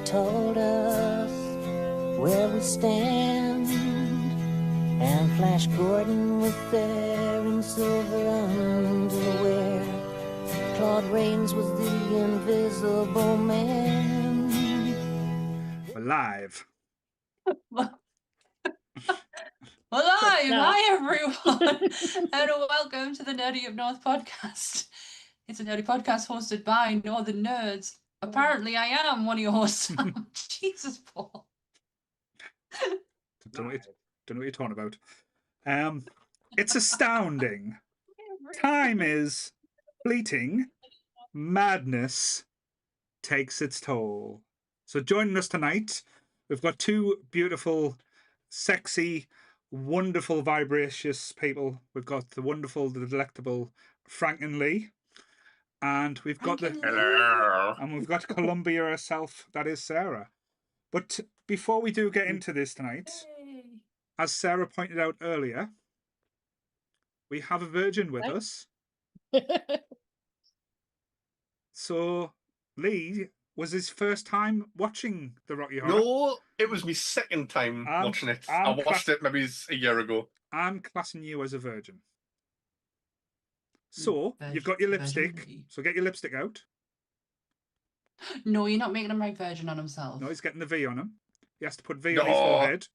told us where we stand, and Flash Gordon was there in silver underwear. Claude Rains was the invisible man. We're live. Well, hi everyone, and welcome to the Nerdy Up North podcast. It's a nerdy podcast hosted by Northern Nerds. Apparently, I am one of your hosts. Jesus, Paul. Don't know what you're talking about. It's astounding. Time is fleeting. Madness takes its toll. So joining us tonight, we've got two beautiful, sexy, wonderful, vivacious people. We've got the wonderful, the delectable Frank and Lee. And we've got we've got Columbia herself, that is Sarah. But before we do get into this tonight, as Sarah pointed out earlier, we have a virgin with us. So, Lee, was his first time watching the Rocky Horror? No, it was my second time watching it. I watched it maybe a year ago. I'm classing you as a virgin. So, you've got your lipstick. So get your lipstick out. No, you're not making him write virgin on himself. No, he's getting the V on him. He has to put V on his forehead.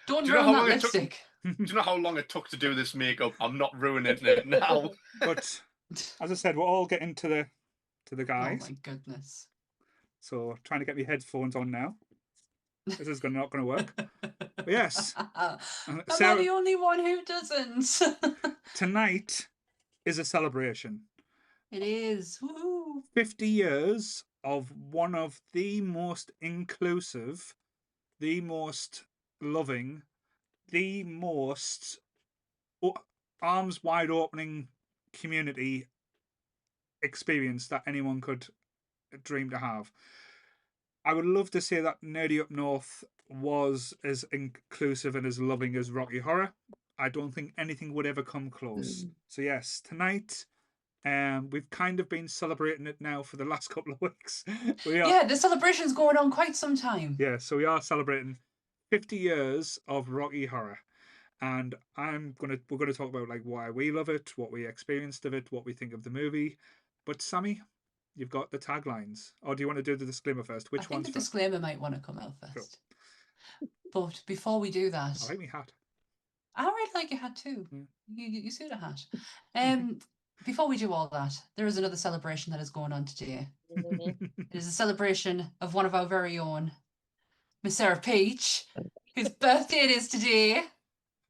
Don't ruin that lipstick. Do you know how long it took to do this makeup? I'm not ruining it now. But as I said, we're all getting to the guys. Oh my goodness. So trying to get my headphones on now. This is not going to work. But yes. Am I the only one who doesn't? Tonight is a celebration. It is. Woo-hoo. 50 years of one of the most inclusive, the most loving, the most arms wide opening community experience that anyone could dream to have. I would love to say that Nerdy Up North was as inclusive and as loving as Rocky Horror. I don't think anything would ever come close. So yes, tonight we've kind of been celebrating it now for the last couple of weeks. Yeah, the celebration's going on quite some time. Yeah, so we are celebrating 50 years of Rocky Horror. And we're gonna talk about like why we love it, what we experienced of it, what we think of the movie. But Sammy, you've got the taglines. Or do you want to do the disclaimer first? I think the disclaimer might want to come out first. Cool. But before we do that, I like my hat. I really like your hat too. Yeah. You suit a hat. Before we do all that, there is another celebration that is going on today. It is a celebration of one of our very own, Miss Sarah Peach, whose birthday it is today.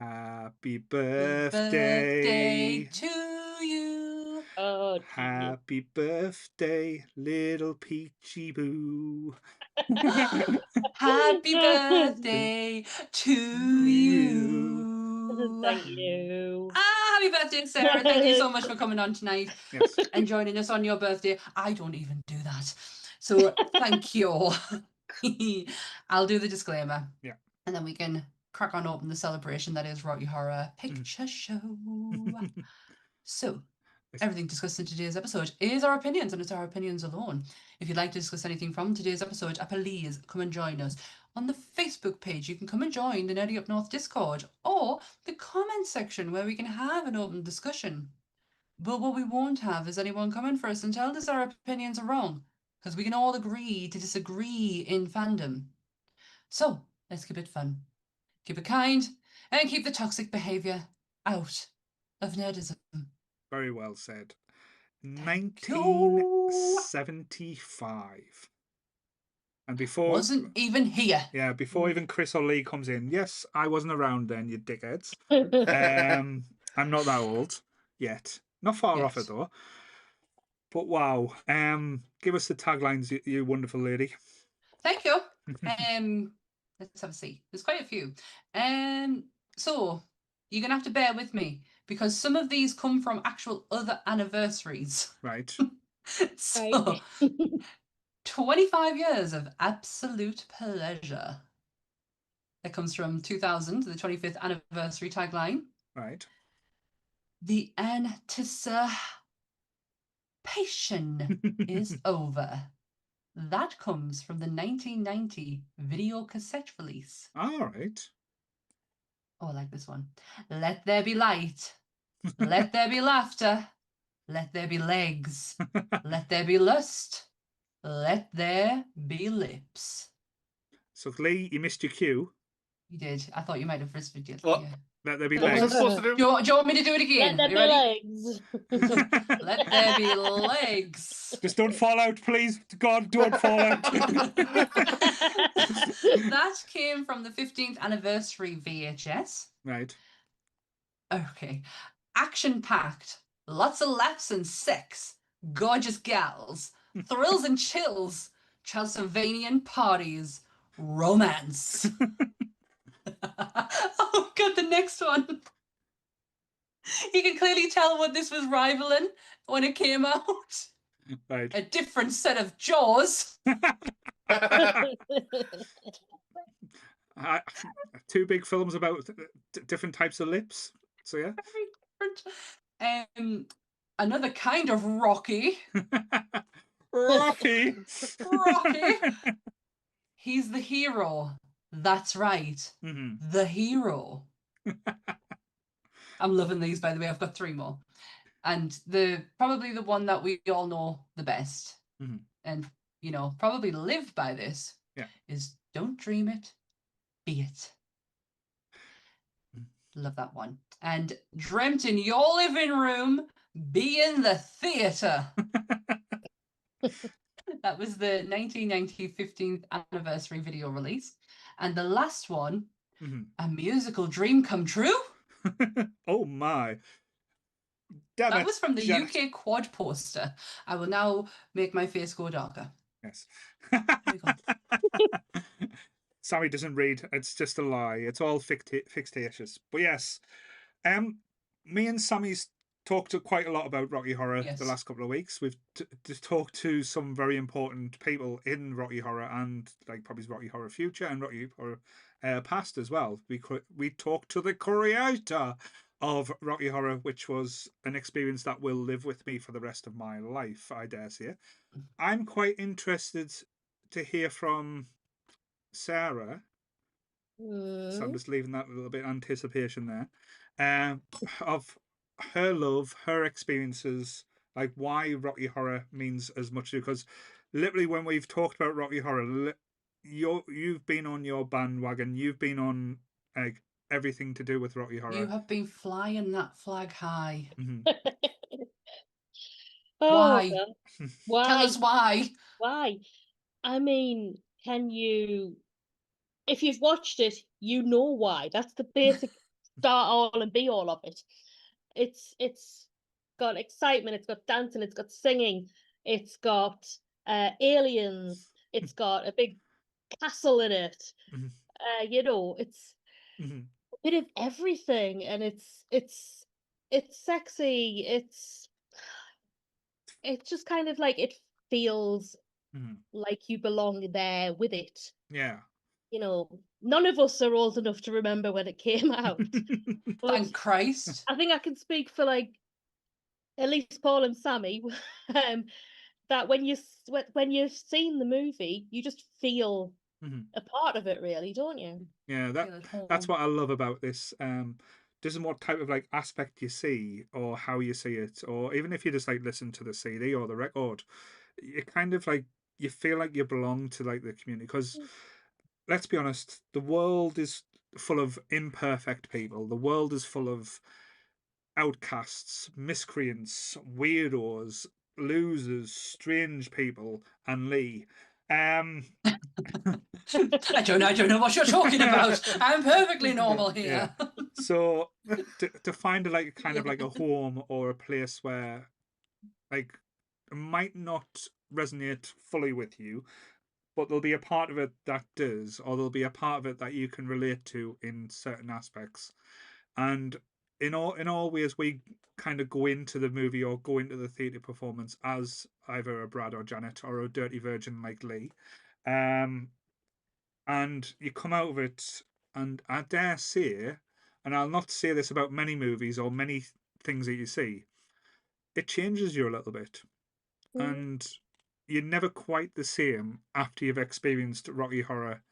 Happy birthday to you. Oh, happy birthday, little Peachy Boo. Happy birthday to you. Thank you. Happy birthday, Sarah. Thank you so much for coming on tonight. Yes. And joining us on your birthday. I don't even do that. So thank you. I'll do the disclaimer. Yeah. And then we can crack on open the celebration that is Rocky Horror Picture Show. So, everything discussed in today's episode is our opinions, and it's our opinions alone. If you'd like to discuss anything from today's episode, please come and join us on the Facebook page. You can come and join the Nerdy Up North Discord or the comment section where we can have an open discussion. But what we won't have is anyone coming for us and tell us our opinions are wrong, because we can all agree to disagree in fandom. So, let's keep it fun. Keep it kind, and keep the toxic behaviour out of nerdism. Very well said. 1975. And before... Wasn't even here. Yeah, before even Chris or Lee comes in. Yes, I wasn't around then, you dickheads. I'm not that old yet. Not far off it, though. But wow. Give us the taglines, you wonderful lady. Thank you. Let's have a see. There's quite a few. So you're going to have to bear with me because some of these come from actual other anniversaries. Right. So 25 years of absolute pleasure. That comes from 2000, the 25th anniversary tagline. Right. The anticipation is over. That comes from the 1990 video cassette release. All right. Oh, I like this one. Let there be light. Let there be laughter. Let there be legs. Let there be lust. Let there be lips. So, Lee, you missed your cue. You did. I thought you might have whispered it. What? Yeah. Let there be What was I legs. supposed to do? Do you want me to do it again? Let there Are be you legs. ready? Let there be legs. Just don't fall out, please. God, don't fall out. That came from the 15th anniversary VHS. Right. Okay. Action-packed. Lots of laughs and sex. Gorgeous gals. Thrills and chills. Transylvanian parties. Romance. Oh god, the next one. You can clearly tell what this was rivaling when it came out. Right. A different set of jaws. Two big films about different types of lips. So yeah. Very different. Another kind of Rocky. Rocky. Rocky. He's the hero. That's right. Mm-hmm. The hero. I'm loving these, by the way. I've got 3 more. And probably the one that we all know the best, mm-hmm. and probably live by this, is don't dream it, be it. Love that one. And dreamt in your living room, be in the theatre. That was the 1990 15th anniversary video release. And the last one, a musical dream come true. Oh my. Damn that it, was from the Janet. UK quad poster. I will now make my face go darker. Yes. There we go. Sammy doesn't read. It's just a lie. It's all fictitious. But yes, me and Sammy's talked quite a lot about Rocky Horror the last couple of weeks. We've talked to some very important people in Rocky Horror and like probably Rocky Horror Future and Rocky Horror Past as well. We talked to the creator of Rocky Horror, which was an experience that will live with me for the rest of my life, I dare say. I'm quite interested to hear from Sarah. So I'm just leaving that little bit of anticipation there. Of her love, her experiences, like why Rocky Horror means as much to you. Because literally when we've talked about Rocky Horror, you've been on your bandwagon, you've been on everything to do with Rocky Horror. You have been flying that flag high. Mm-hmm. Why? Why? Tell us why. Why? I mean, if you've watched it, you know why. That's the basic start all and be all of it. It's got excitement, it's got dancing, it's got singing, it's got aliens, it's got a big castle in it. Mm-hmm. It's a bit of everything, and it's sexy. It's just kind of like it feels like you belong there with it. Yeah. None of us are old enough to remember when it came out. Thank Christ. I think I can speak for like at least Paul and Sammy, that when you've seen the movie, you just feel a part of it, really, don't you? Yeah, that's what I love about this. Doesn't what type of like aspect you see or how you see it, or even if you just like listen to the CD or the record, you kind of like you feel like you belong to like the community. Because let's be honest, the world is full of imperfect people. The world is full of outcasts, miscreants, weirdos, losers, strange people, and Lee. I don't know what you're talking about. I'm perfectly normal here. Yeah. So to find a kind of like a home or a place where like it might not resonate fully with you, but there'll be a part of it that does, or there'll be a part of it that you can relate to in certain aspects. And in all ways, we kind of go into the movie or go into the theatre performance as either a Brad or Janet or a dirty virgin like Lee. And you come out of it, and I dare say, and I'll not say this about many movies or many things that you see, it changes you a little bit. And you're never quite the same after you've experienced Rocky Horror.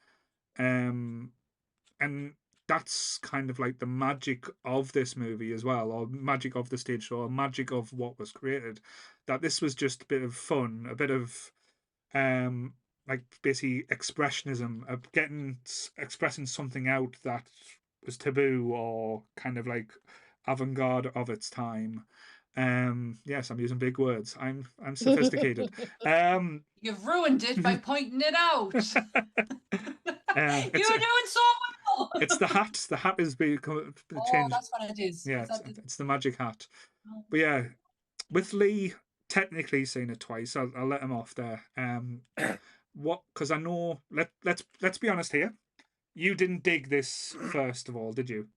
And that's kind of like the magic of this movie as well, or magic of the stage show, or magic of what was created. That this was just a bit of fun, a bit of like basically expressionism, of expressing something out that was taboo or kind of like avant-garde of its time. Yes, I'm using big words. I'm sophisticated. You've ruined it by pointing it out. You're doing so well. It's the hat. The hat is being changed. That's what it is. Yeah, it's the magic hat. But yeah, with Lee technically seen it twice, I'll let him off there. What? Because I know. Let's be honest here. You didn't dig this first of all, did you?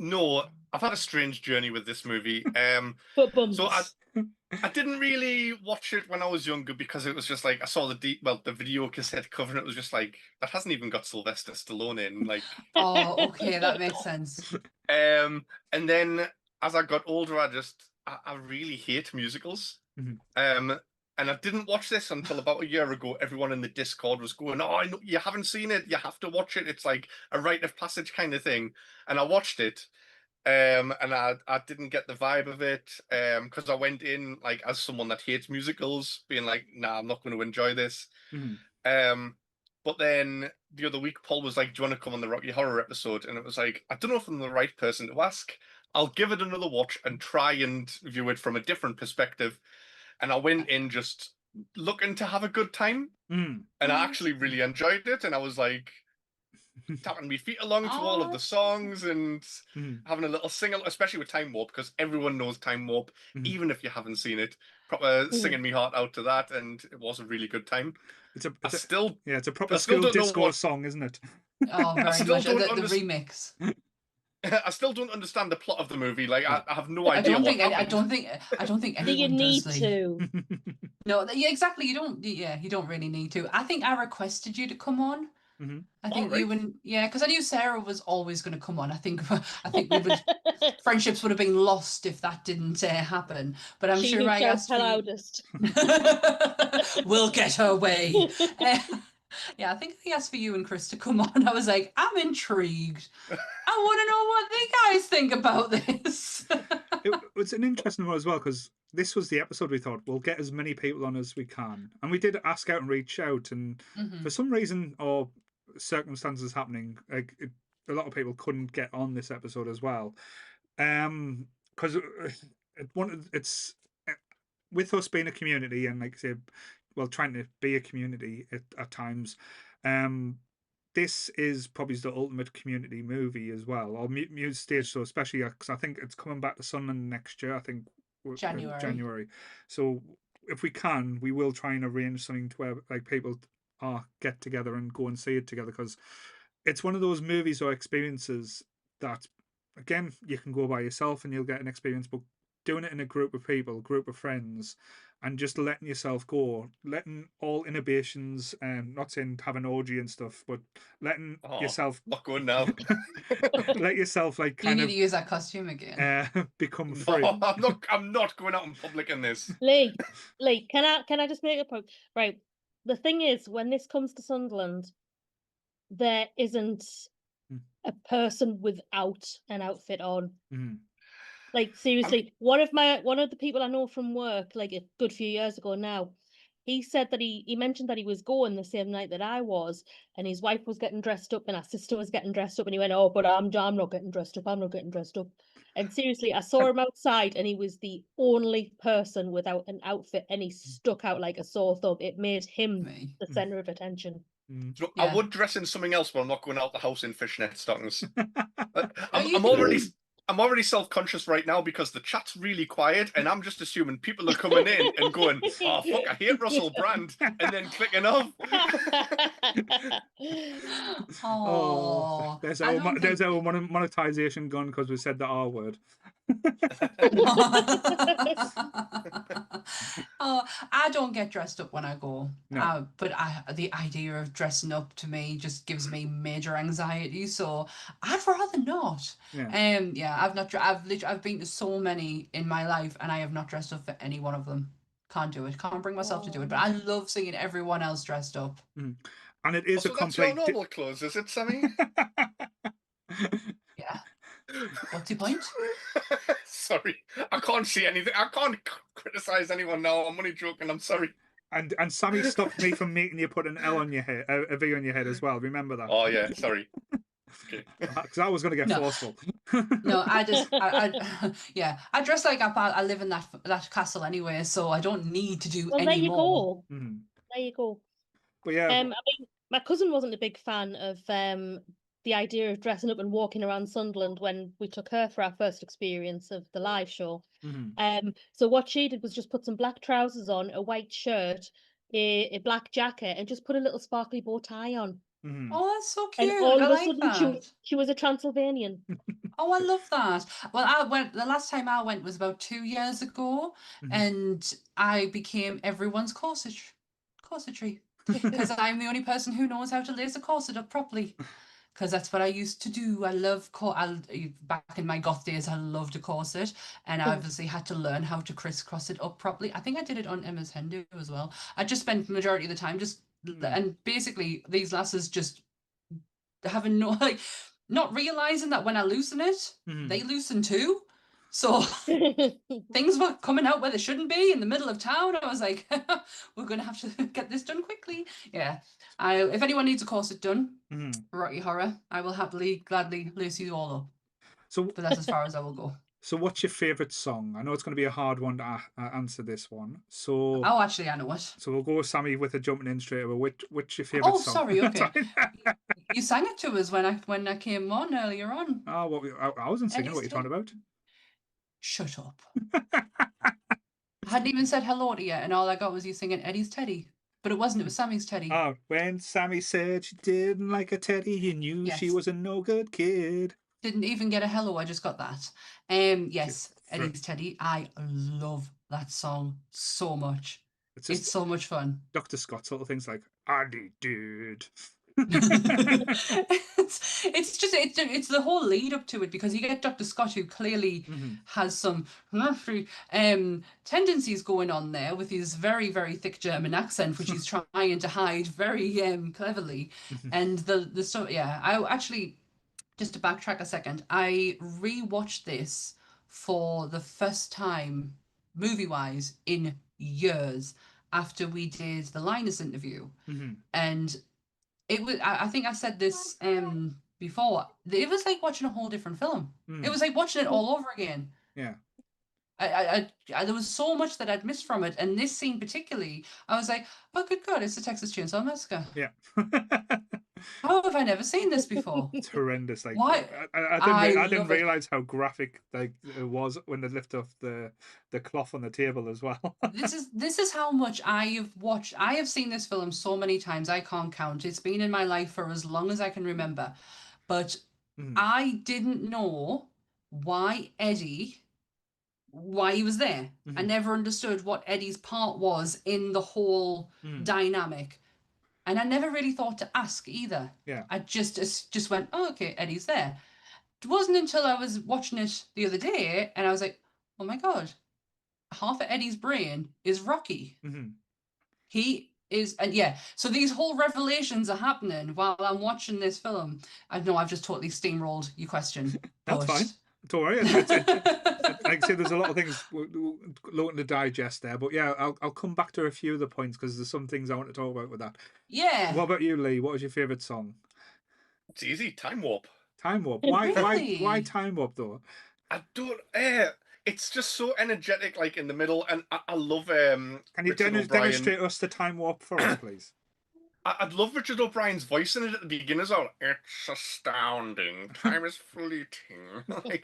No, I've had a strange journey with this movie. So I didn't really watch it when I was younger because it was just like I saw the video cassette cover and it was just like that hasn't even got Sylvester Stallone in. Like, oh, okay, that makes sense. And then as I got older, I really hate musicals. Mm-hmm. And I didn't watch this until about a year ago. Everyone in the Discord was going, "Oh, I know you haven't seen it. You have to watch it. It's like a rite of passage kind of thing." And I watched it, and I didn't get the vibe of it, because I went in like as someone that hates musicals, being like, "Nah, I'm not going to enjoy this." Mm-hmm. But then the other week, Paul was like, "Do you want to come on the Rocky Horror episode?" And it was like, I don't know if I'm the right person to ask. I'll give it another watch and try and view it from a different perspective. And I went in just looking to have a good time. And I actually really enjoyed it. And I was like tapping my feet along to all of the songs and having a little sing, especially with Time Warp, because everyone knows Time Warp, even if you haven't seen it. Proper singing me heart out to that, and it was a really good time. It's a proper I still school don't know disco song, isn't it? Oh, very much. The remix. I still don't understand the plot of the movie. Like, I have no idea. I don't think anyone do you need does, to? No, yeah, exactly. You don't. Yeah, you don't really need to. I think I requested you to come on. I think you and because I knew Sarah was always going to come on. I think friendships would have been lost if that didn't happen. But I'm sure I asked for loudest. We'll get her way. Yeah, I think I asked for you and Chris to come on. I was like, I'm intrigued. I want to know what the guys think about this. It's an interesting one as well, because this was the episode we thought we'll get as many people on as we can. And we did ask out and reach out. And for some reason or circumstances happening, like a lot of people couldn't get on this episode as well. Because it's with us being a community and like say, well, trying to be a community at times. This is probably the ultimate community movie as well, or music stage show, especially because I think it's coming back to Sunderland next year. I think January. So if we can, we will try and arrange something to where like people get together and go and see it together, because it's one of those movies or experiences that, again, you can go by yourself and you'll get an experience, but doing it in a group of people, group of friends, and just letting yourself go, letting all inhibitions, not saying have an orgy and stuff, but letting yourself not going now. Let yourself like kind of. You need to use that costume again. Become free. No, I'm not going out in public in this. Lee, can I just make a point? Right. The thing is, when this comes to Sunderland, there isn't a person without an outfit on. Like, seriously, one of the people I know from work, like a good few years ago now, he said that he mentioned that he was going the same night that I was, and his wife was getting dressed up and our sister was getting dressed up, and he went, "Oh, but I'm not getting dressed up. I'm not getting dressed up." And seriously, I saw him outside and he was the only person without an outfit, and he stuck out like a sore thumb. It made him the center of attention. So I would dress in something else, but I'm not going out the house in fishnet stockings. I'm already self-conscious right now because the chat's really quiet and I'm just assuming people are coming in and going, "Oh, fuck, I hate Russell Brand," and then clicking off. There's our monetization gone because we said the R word. I don't get dressed up when I go. No. But the idea of dressing up to me just gives me major anxiety. So I'd rather not. Yeah. I've been to so many in my life, and I have not dressed up for any one of them. Can't do it. Can't bring myself to do it. But I love seeing everyone else dressed up. And it is Also, a that's your complete. normal clothes, is it, Sammy? Yeah. What's your point? Sorry, I can't see anything. I can't criticize anyone now. I'm only joking. I'm sorry. And Sammy stopped me from making you put an L on your head, a V on your head as well. Remember that? Oh yeah, sorry. Okay. Because I was going to get forceful. No, yeah, I dress like I live in that castle anyway, so I don't need to do Well, there any you more. go. There you go. But yeah, I mean, my cousin wasn't a big fan of the idea of dressing up and walking around Sunderland when we took her for our first experience of the live show. So what she did was just put some black trousers on, a white shirt, a black jacket, and just put a little sparkly bow tie on. Oh, that's so cute. And all I of a like sudden, that. she was a Transylvanian. Oh, I love that. Well, the last time I went was about 2 years ago, and I became everyone's corsetry, because I'm the only person who knows how to lace a corset up properly. Because that's what I used to do. I love back in my goth days, I loved a corset, and I obviously had to learn how to crisscross it up properly. I think I did it on Emma's Hendo as well. I just spent the majority of the time and basically these lasses just having not realizing that when I loosen it, they loosen too. So things were coming out where they shouldn't be in the middle of town. I was like, we're going to have to get this done quickly. Yeah. If anyone needs a corset done, Rocky Horror, I will gladly lace you all up. But that's as far as I will go. So what's your favourite song? I know it's going to be a hard one to answer this one. So actually, I know it. So we'll go with Sammy with a jumping in straight away. Which your favourite song? Oh, sorry, okay. You sang it to us when I came on earlier on. Oh, what I wasn't singing. What are you talking about? Shut up. I hadn't even said hello to you, and all I got was you singing Eddie's Teddy. But it wasn't, it was Sammy's Teddy. Oh, when Sammy said she didn't like a teddy, you knew she was a no good kid. Didn't even get a hello, I just got that. Yes, Eddie's Teddy. I love that song so much. It's so much fun. Dr. Scott's little things like, Andy dude. it's the whole lead up to it, because you get Dr. Scott, who clearly has some tendencies going on there with his very, very thick German accent, which he's trying to hide very cleverly. And I actually, just to backtrack a second, I rewatched this for the first time movie-wise in years after we did the Linus interview. And it was, I think I said this before, it was like watching a whole different film. It was like watching it all over again. Yeah. I there was so much that I'd missed from it, and this scene particularly, I was like, oh good God, it's the Texas Chainsaw Massacre. Yeah. How have I never seen this before? It's horrendous. Like, why? I didn't realize how graphic it was when they lift off the cloth on the table as well. This is how much I have watched. I have seen this film so many times I can't count. It's been in my life for as long as I can remember. But I didn't know why he was there. I never understood what Eddie's part was in the whole dynamic. And I never really thought to ask either. Yeah. I just went, oh, okay, Eddie's there. It wasn't until I was watching it the other day and I was like, oh my God, half of Eddie's brain is Rocky. He is, and yeah, so these whole revelations are happening while I'm watching this film. I know I've just totally steamrolled your question. That's fine. Don't worry. Like I say, there's a lot of things looking to digest there, but yeah, I'll come back to a few of the points because there's some things I want to talk about with that. Yeah. What about you, Lee? What was your favourite song? It's easy. Time Warp. Time Warp. Why Time Warp though? I don't. It's just so energetic, like in the middle, and I love. Can you demonstrate us the Time Warp for us, please? I'd love Richard O'Brien's voice in it at the beginning as well. It's astounding. Time is fleeting. Like,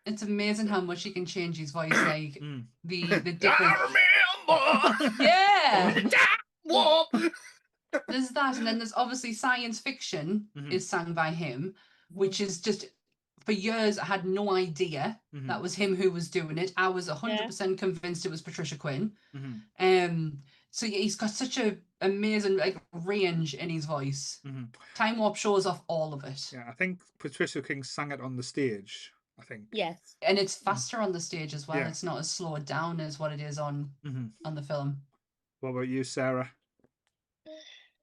it's amazing how much he can change his voice. Like the different. I remember. Yeah. Warp. There's that, and then there's obviously science fiction is sung by him, which is just, for years I had no idea that was him who was doing it. I was 100% convinced it was Patricia Quinn. So yeah, he's got such a amazing range in his voice. Time Warp shows off all of it. Yeah, I think Patricia King sang it on the stage I think. Yes. And it's faster on the stage as well. Yeah. It's not as slowed down as what it is on the film. What about you, Sarah?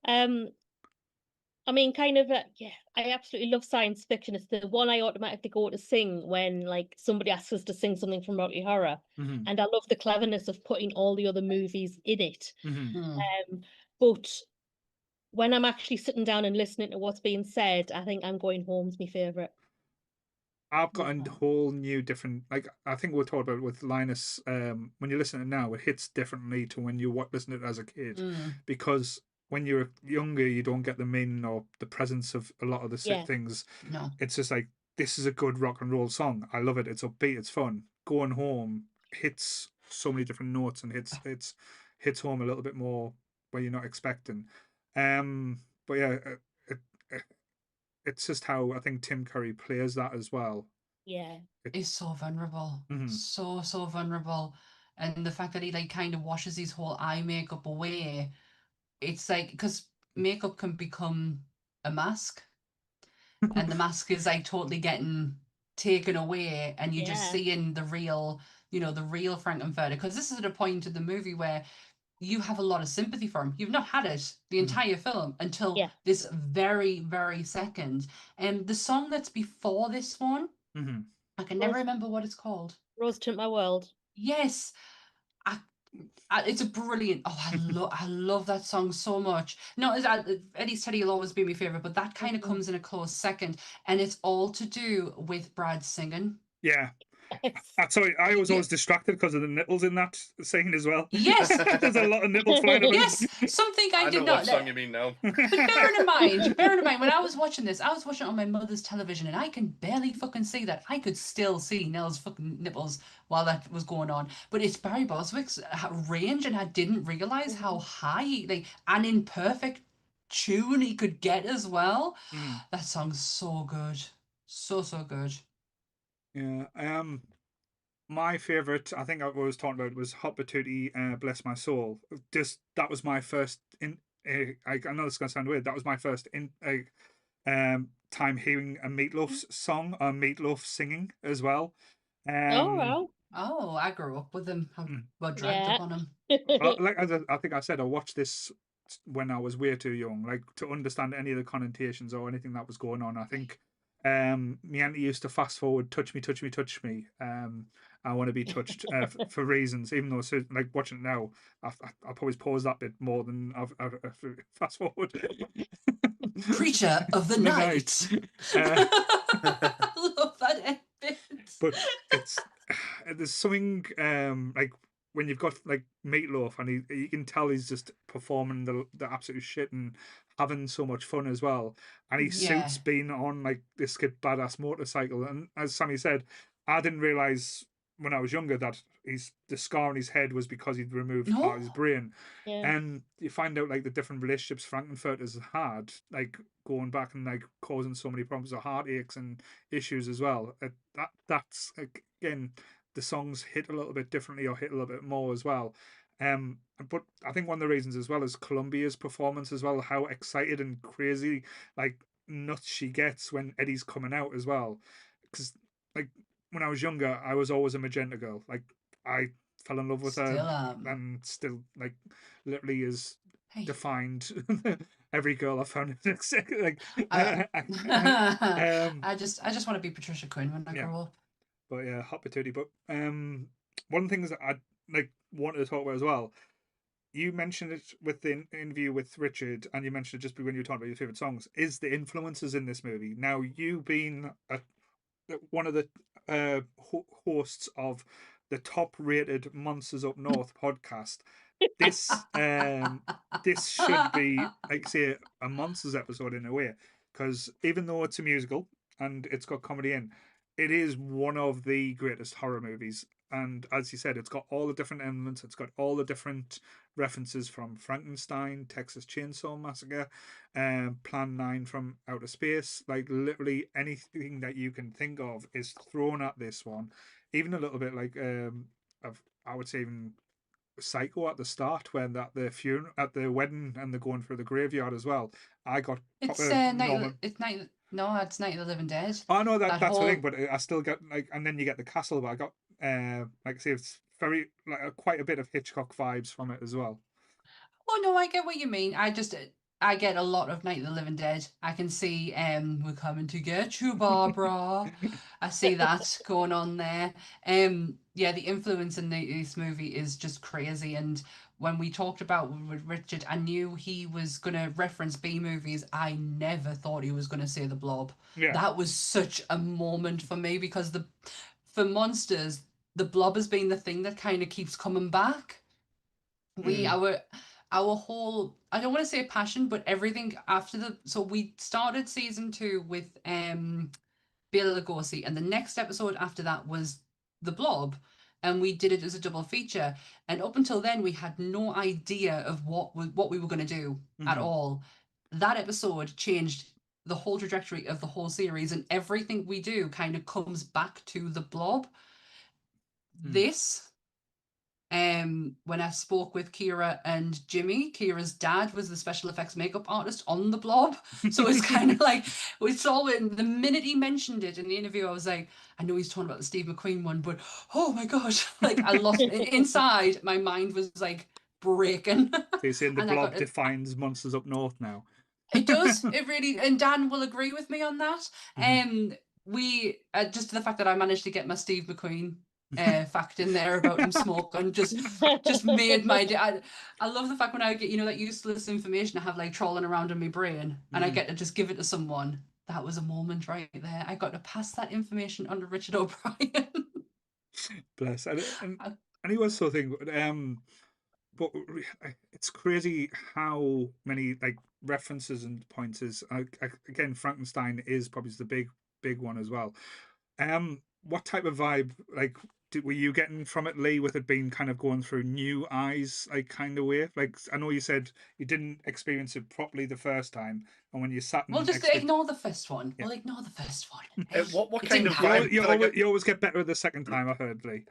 I mean, kind of, yeah, I absolutely love science fiction. It's the one I automatically go to sing when, like, somebody asks us to sing something from Rocky Horror. And I love the cleverness of putting all the other movies in it. But when I'm actually sitting down and listening to what's being said, I think I'm Going Home's my favourite. I've got a whole new different, like, I think we'll talk about it with Linus. When you listen to it now, it hits differently to when you listen to it as a kid, because when you're younger, you don't get the meaning or the presence of a lot of the things. No. It's just like, this is a good rock and roll song. I love it. It's upbeat. It's fun. Going Home hits so many different notes and hits home a little bit more where you're not expecting. But yeah, it's just how I think Tim Curry plays that as well. Yeah. He's so vulnerable. So vulnerable. And the fact that he like kind of washes his whole eye makeup away, it's like, because makeup can become a mask, and the mask is like totally getting taken away, and you're just seeing the real, the real Frank-N-Furter. Because this is at a point in the movie where you have a lot of sympathy for him. You've not had it the entire film until this very, very second. And the song that's before this one, I can never remember what it's called. Rose Tint My World. Yes. It's a brilliant. Oh, I love that song so much. No, Eddie's Teddy will always be my favorite, but that kind of comes in a close second, and it's all to do with Brad singing. Yeah. Sorry, I was always distracted because of the nipples in that scene as well. Yes. There's a lot of nipples flying about. Yes, something I did know not. what song you mean now. But bearing in mind, when I was watching this, I was watching it on my mother's television, and I can barely fucking see that. I could still see Nell's fucking nipples while that was going on. But it's Barry Boswick's range, and I didn't realize how high, like, and in perfect tune he could get as well. That song's so good, so good. Yeah. My favorite, I think I was talking about, was Hot Patootie, Bless My Soul. Just that was my first I know this is gonna sound weird. That was my first time hearing a Meatloaf song or Meatloaf singing as well. Wow. Oh, I grew up with him. I got dragged up on him. Like I think I said, I watched this when I was way too young, like to understand any of the connotations or anything that was going on. I think my auntie used to fast forward, touch me, touch me, touch me. I want to be touched for reasons, even though like watching it now, I probably pause that bit more than I've fast forward. Creature of the night. I love that bit. But there's something like when you've got like Meatloaf and you can tell he's just performing the absolute shit and having so much fun as well, and he suits being on like this badass motorcycle. And as Sammy said, I didn't realize when I was younger that the scar on his head was because he'd removed part of his brain. And you find out like the different relationships Frank-N-Furter's had, like going back and like causing so many problems of heartaches and issues as well. That's again, the songs hit a little bit differently or hit a little bit more as well. But I think one of the reasons as well is Columbia's performance as well, how excited and crazy, like nuts she gets when Eddie's coming out as well. Because like when I was younger, I was always a Magenta girl. Like I fell in love with her, and still like literally is defined every girl I found. Like I just want to be Patricia Quinn when I grow up. But yeah, Hot Patootie. But one of the things that I like wanted to talk about as well. You mentioned it with the interview with Richard, and you mentioned it just when you were talking about your favorite songs. Is the influences in this movie? Now, you being one of the hosts of the top-rated Monsters Up North podcast, this should be, like, say, a Monsters episode in a way, because even though it's a musical and it's got comedy in, it is one of the greatest horror movies. And as you said, it's got all the different elements. It's got all the different references from Frankenstein, Texas Chainsaw Massacre, Plan 9 from Outer Space. Like literally anything that you can think of is thrown at this one. Even a little bit like I would say even Psycho at the start, when the funeral at the wedding and they're going through the graveyard as well. I got It's Night No, it's Night of the Living Dead. Oh no, That that's the whole- thing. But I still get like, and then you get the castle. But I got like I say, it's very like quite a bit of Hitchcock vibes from it as well. Oh no, I get what you mean. I get a lot of Night of the Living Dead. I can see we're coming to get you, Barbara. I see that going on there. Yeah, the influence in this movie is just crazy. And when we talked about with Richard, I knew he was gonna reference B movies. I never thought he was gonna say The Blob. Yeah. That was such a moment for me because for monsters, The Blob has been the thing that kind of keeps coming back. Our whole, I don't want to say passion, but everything after so we started season 2 with Bela Lugosi, and the next episode after that was The Blob, and we did it as a double feature. And up until then, we had no idea of what we were going to do at all. That episode changed the whole trajectory of the whole series, and everything we do kind of comes back to The Blob. This when I spoke with Kira and Jimmy, Kira's dad was the special effects makeup artist on The Blob. So it's kind of like, it's all in the minute he mentioned it in the interview, I was like, I know he's talking about the Steve McQueen one, but oh my gosh, like I lost inside, my mind was like breaking. So you're saying The And I Blob got defines Monsters Up North now? It does. It really, and Dan will agree with me on that. We just the fact that I managed to get my Steve McQueen fact in there about him smoking just made my day. I love the fact when I get that useless information I have like trawling around in my brain and I get to just give it to someone. That was a moment right there. I got to pass that information on to Richard O'Brien. Bless. And he was so thing. But it's crazy how many like references and pointers. Again, Frankenstein is probably the big one as well. What type of vibe like were you getting from it, Lee, with it being kind of going through new eyes, like kind of way? Like I know you said you didn't experience it properly the first time, and when you sat and We'll just ignore the first one. Yeah. We'll ignore the first one. What kind of vibe? You always get better the second time. I heard, Lee.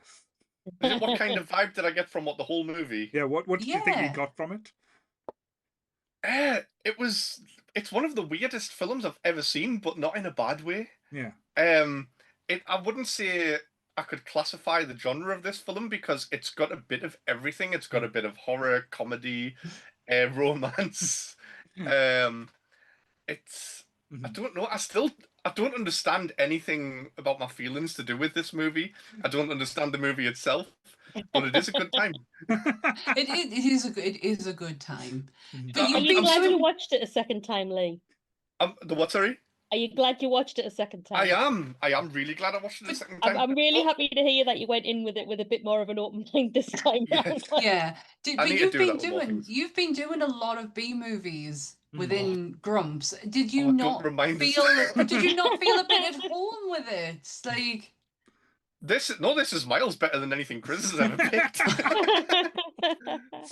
What kind of vibe did I get from the whole movie? Yeah, what did you think you got from it? It's one of the weirdest films I've ever seen, but not in a bad way. Yeah. I wouldn't say I could classify the genre of this film because it's got a bit of everything. It's got a bit of horror, comedy, romance. It's I don't know. I don't understand anything about my feelings to do with this movie. I don't understand the movie itself, but it is a good time. It is a good time. But are you glad you watched it a second time, Lee? The what? Sorry. Are you glad you watched it a second time? I am really glad I watched it a second time. I'm really happy to hear that you went in with it with a bit more of an open mind this time. Yeah. But you've been doing a lot of B movies within Grumps. Did you not feel a bit at home with it? Like this is miles better than anything Chris has ever picked.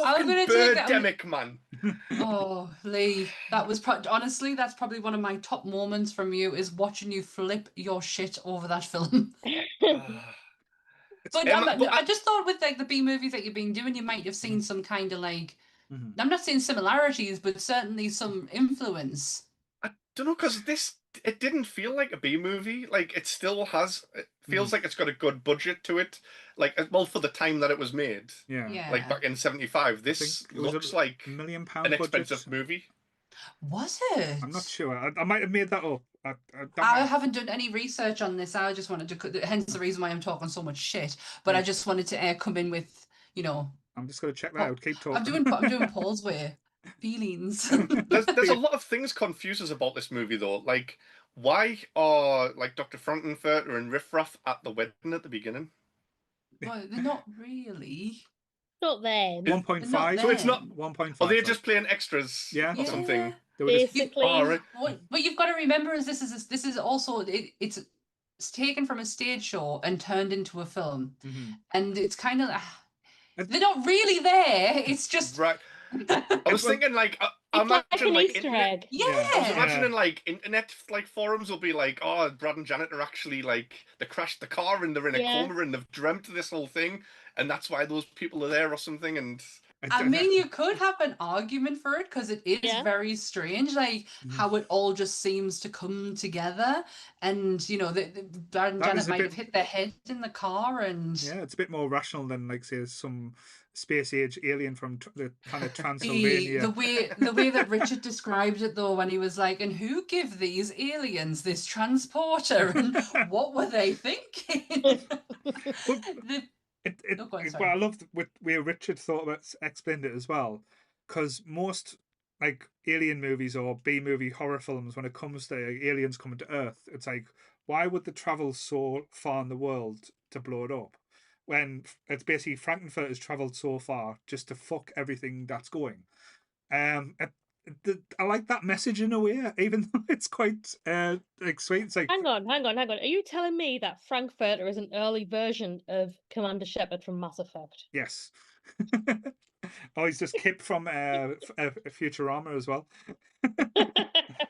I'm gonna Birdemic, man. Oh, Lee, that was honestly, that's probably one of my top moments from you is watching you flip your shit over that film. But I just thought with like the B movies that you've been doing, you might have seen some kind of like, I'm not saying similarities, but certainly some influence. I don't know, because it didn't feel like a B movie. Like it still has. It feels like it's got a good budget to it. Like for the time that it was made. Yeah. Like back in '75, this looks like £1 million an expensive movie. Was it? I'm not sure. I might have made that up. I haven't done any research on this. I just wanted to, hence the reason why I'm talking so much shit. But I just wanted to come in with, I'm just going to check that out. Keep talking. I'm doing Paul's way. Feelings. There's a lot of things confuse us about this movie, though. Like, why are like Dr. Frank-N-Furter and Riff Raff at the wedding at the beginning? Well, they're not really. Not them. 1.5. So it's not 1.5. Are they just playing extras? Yeah. Or something. Basically. What you've got to remember is this is also it's taken from a stage show and turned into a film, and it's kind of they're not really there. It's just right. I was thinking like I imagine like Easter egg. I was imagining like internet like forums will be like, oh, Brad and Janet are actually like they crashed the car and they're in a coma and they've dreamt this whole thing and that's why those people are there or something. And I mean, you could have an argument for it because it is Yeah. very strange, like how it all just seems to come together. And you know, Brad and That Janet is a might bit- have hit their head in the car, and Yeah, it's a bit more rational than, like, say, some space age alien from the planet the Transylvania. way that Richard described it though, when he was like, "And who give these aliens this transporter? And what were they thinking?" But The- Oh, go on, well, sorry. I loved where Richard thought about explained it as well, because most, like, alien movies or B movie horror films, when it comes to aliens coming to Earth, it's like, why would they travel so far in the world to blow it up? When it's basically Frank-N-Furter has traveled so far just to fuck everything that's going. I like that message in a way, even though it's quite like sweet. It's like, Hang on. Are you telling me that Frank-N-Furter is an early version of Commander Shepard from Mass Effect? yes. Oh, he's just Kip from Futurama as well.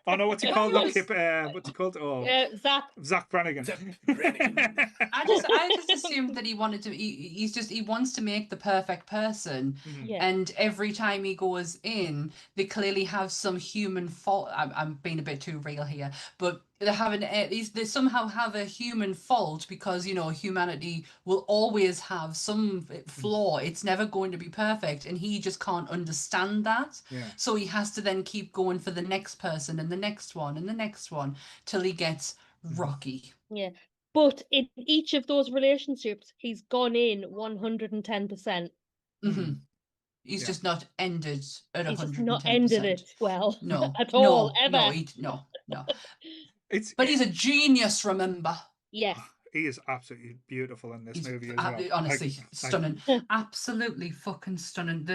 Oh no, what's he called? Not Kip. What's he called? Oh, Zach. Zach Brannigan. I just assumed that he wanted to. He wants to make the perfect person, Yeah. and every time he goes in, they clearly have some human fault. I'm being a bit too real here, but they have they somehow have a human fault because you know humanity will always have some flaw. It's never going to be perfect, and he just can't understand that. Yeah. So he has to then keep going for the next person and the next one and the next one till he gets Rocky. Yeah. But in each of those relationships, he's gone in 110%. Mm-hmm. He's Yeah. just not ended at 110%. He's just not ended it well No, at all, ever. no. It's But he's a genius, remember? Yes. he is absolutely beautiful in this He's movie as well. honestly Like, stunning. Absolutely fucking stunning.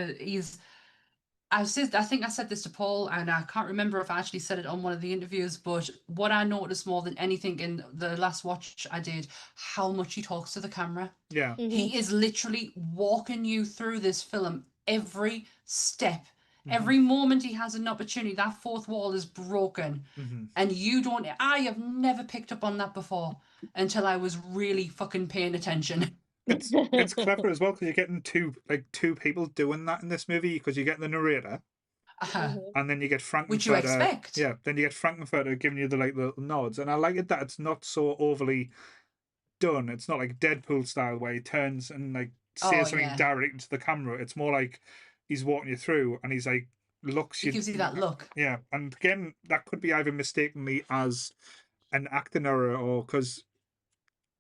I think I said this to Paul, and I can't remember if I actually said it on one of the interviews, but what I noticed more than anything in the last watch I did, how much he talks to the camera. yeah. He is literally walking you through this film every step. Every moment he has an opportunity, that fourth wall is broken. And you don't. I have never picked up on that before until I was really fucking paying attention. It's clever as well because you're getting two people doing that in this movie, because you get the narrator and then you get Frank-N-Furter. Which you expect. Yeah, then you get Frank-N-Furter giving you the little nods, and I like it that it's not so overly done. It's not like Deadpool style where he turns and like says something directly to the camera. It's more like he's walking you through and he's like looks. He gives you that look. Yeah, and again, that could be either mistakenly as an acting error or because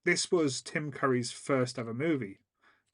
this was Tim Curry's first ever movie.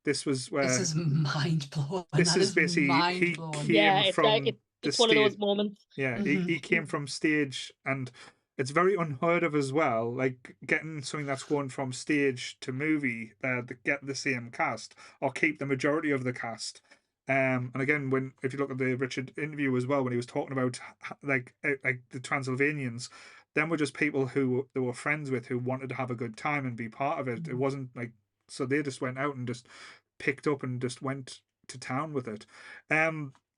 This was where This is mind blowing. this is basically he came Yeah, it's from like it's one of those moments. Yeah, he came from stage, and it's very unheard of as well. Like getting something that's going from stage to movie, to get the same cast or keep the majority of the cast. And again, if you look at the Richard interview as well, when he was talking about like the Transylvanians, them were just people who they were friends with who wanted to have a good time and be part of it. It wasn't like so they just went out and just picked up and just went to town with it.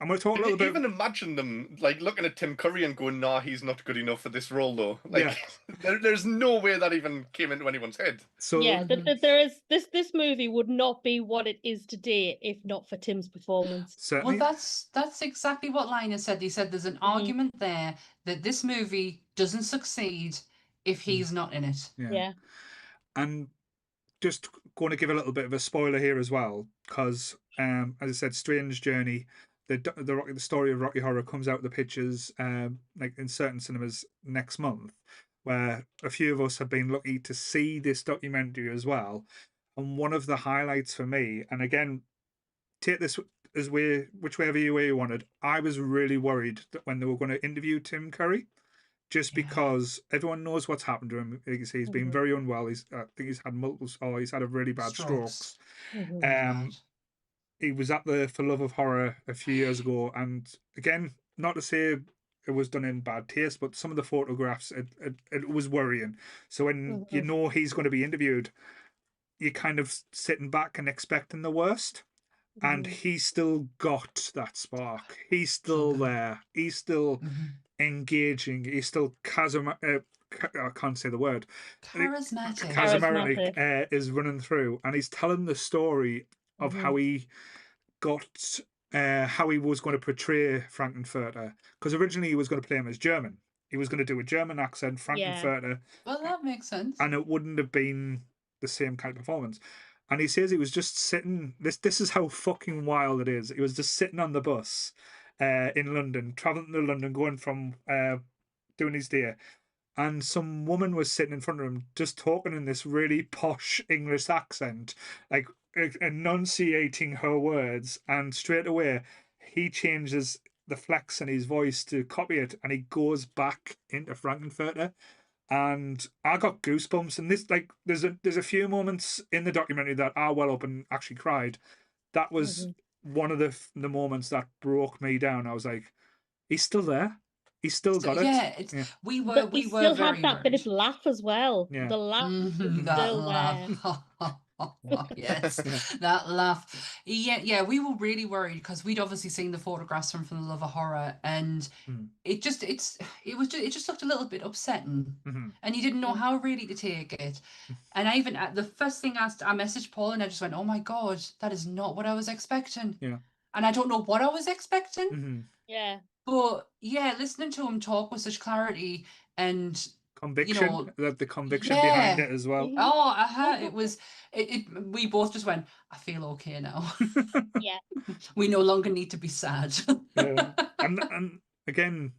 I'm going to talk a little bit. Even imagine them like looking at Tim Curry and going, "Nah, he's not good enough for this role, though." Like, there's no way that even came into anyone's head. So yeah, there is this movie would not be what it is today if not for Tim's performance. Certainly. Well, that's exactly what Linus said. He said there's an argument there that this movie doesn't succeed if he's not in it. Yeah. And just going to give a little bit of a spoiler here as well, because as I said, Strange Journey, the story of Rocky Horror comes out the pictures like in certain cinemas next month, where a few of us have been lucky to see this documentary as well. And one of the highlights for me, and again, take this as whichever way you wanted, I was really worried that when they were going to interview Tim Curry, just because everyone knows what's happened to him. He's been very unwell. I think he's had he's had a really bad strokes. He was at the For Love of Horror a few years ago, and again, not to say it was done in bad taste, but some of the photographs, it was worrying. So when you know he's going to be interviewed, you're kind of sitting back and expecting the worst. And he's still got that spark. He's still there. He's still engaging. He's still I can't say the word. Charismatic is running through, and he's telling the story of how he got how he was going to portray Frank-N-Furter, because originally he was going to play him as German. He was going to do a German accent, Frank-N-Furter, Well, that makes sense. and it wouldn't have been the same kind of performance. And he says he was just sitting. This is how fucking wild it is. He was just sitting on the bus in London, traveling to London, going from doing his day, and some woman was sitting in front of him, just talking in this really posh English accent, like enunciating her words, and straight away he changes the flex in his voice to copy it, and he goes back into Frank-N-Furter. And I got goosebumps. And this, like, there's a few moments in the documentary that I well up and actually cried. That was one of the moments that broke me down. I was like, he's still there. He's still got it. Yeah, we were But he still very had that bit of worried. laugh as well. Yeah. The laugh is That still there. laugh. Yes, that laugh. Yeah, we were really worried because we'd obviously seen the photographs from The Love of Horror, and it just looked a little bit upsetting, and you didn't know how really to take it. And I even the first thing I messaged Paul, and I just went, "Oh my god, that is not what I was expecting." Yeah. And I don't know what I was expecting. Yeah. But yeah, listening to him talk with such clarity and conviction, the conviction behind it as well. Oh, it was. We both just went, I feel okay now. Yeah. We no longer need to be sad. And again,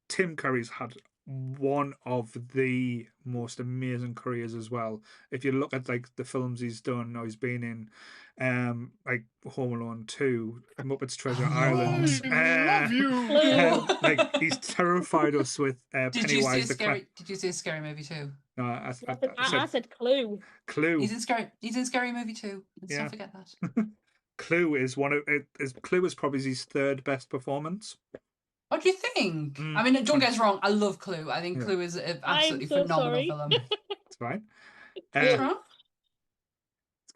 Tim Curry's had one of the most amazing careers as well. If you look at like the films he's done, or he's been in, like Home Alone 2, Muppets Treasure Island. Love you. Like he's terrified us with Pennywise the Clown. Did you see a Scary Movie 2? No, I said Clue. Clue. He's in Scary Movie 2. Let's not forget that. Clue is Clue is probably his third best performance. What do you think? I mean, don't get us wrong. I love Clue. I think Clue is an absolutely phenomenal film. It's fine. What's wrong?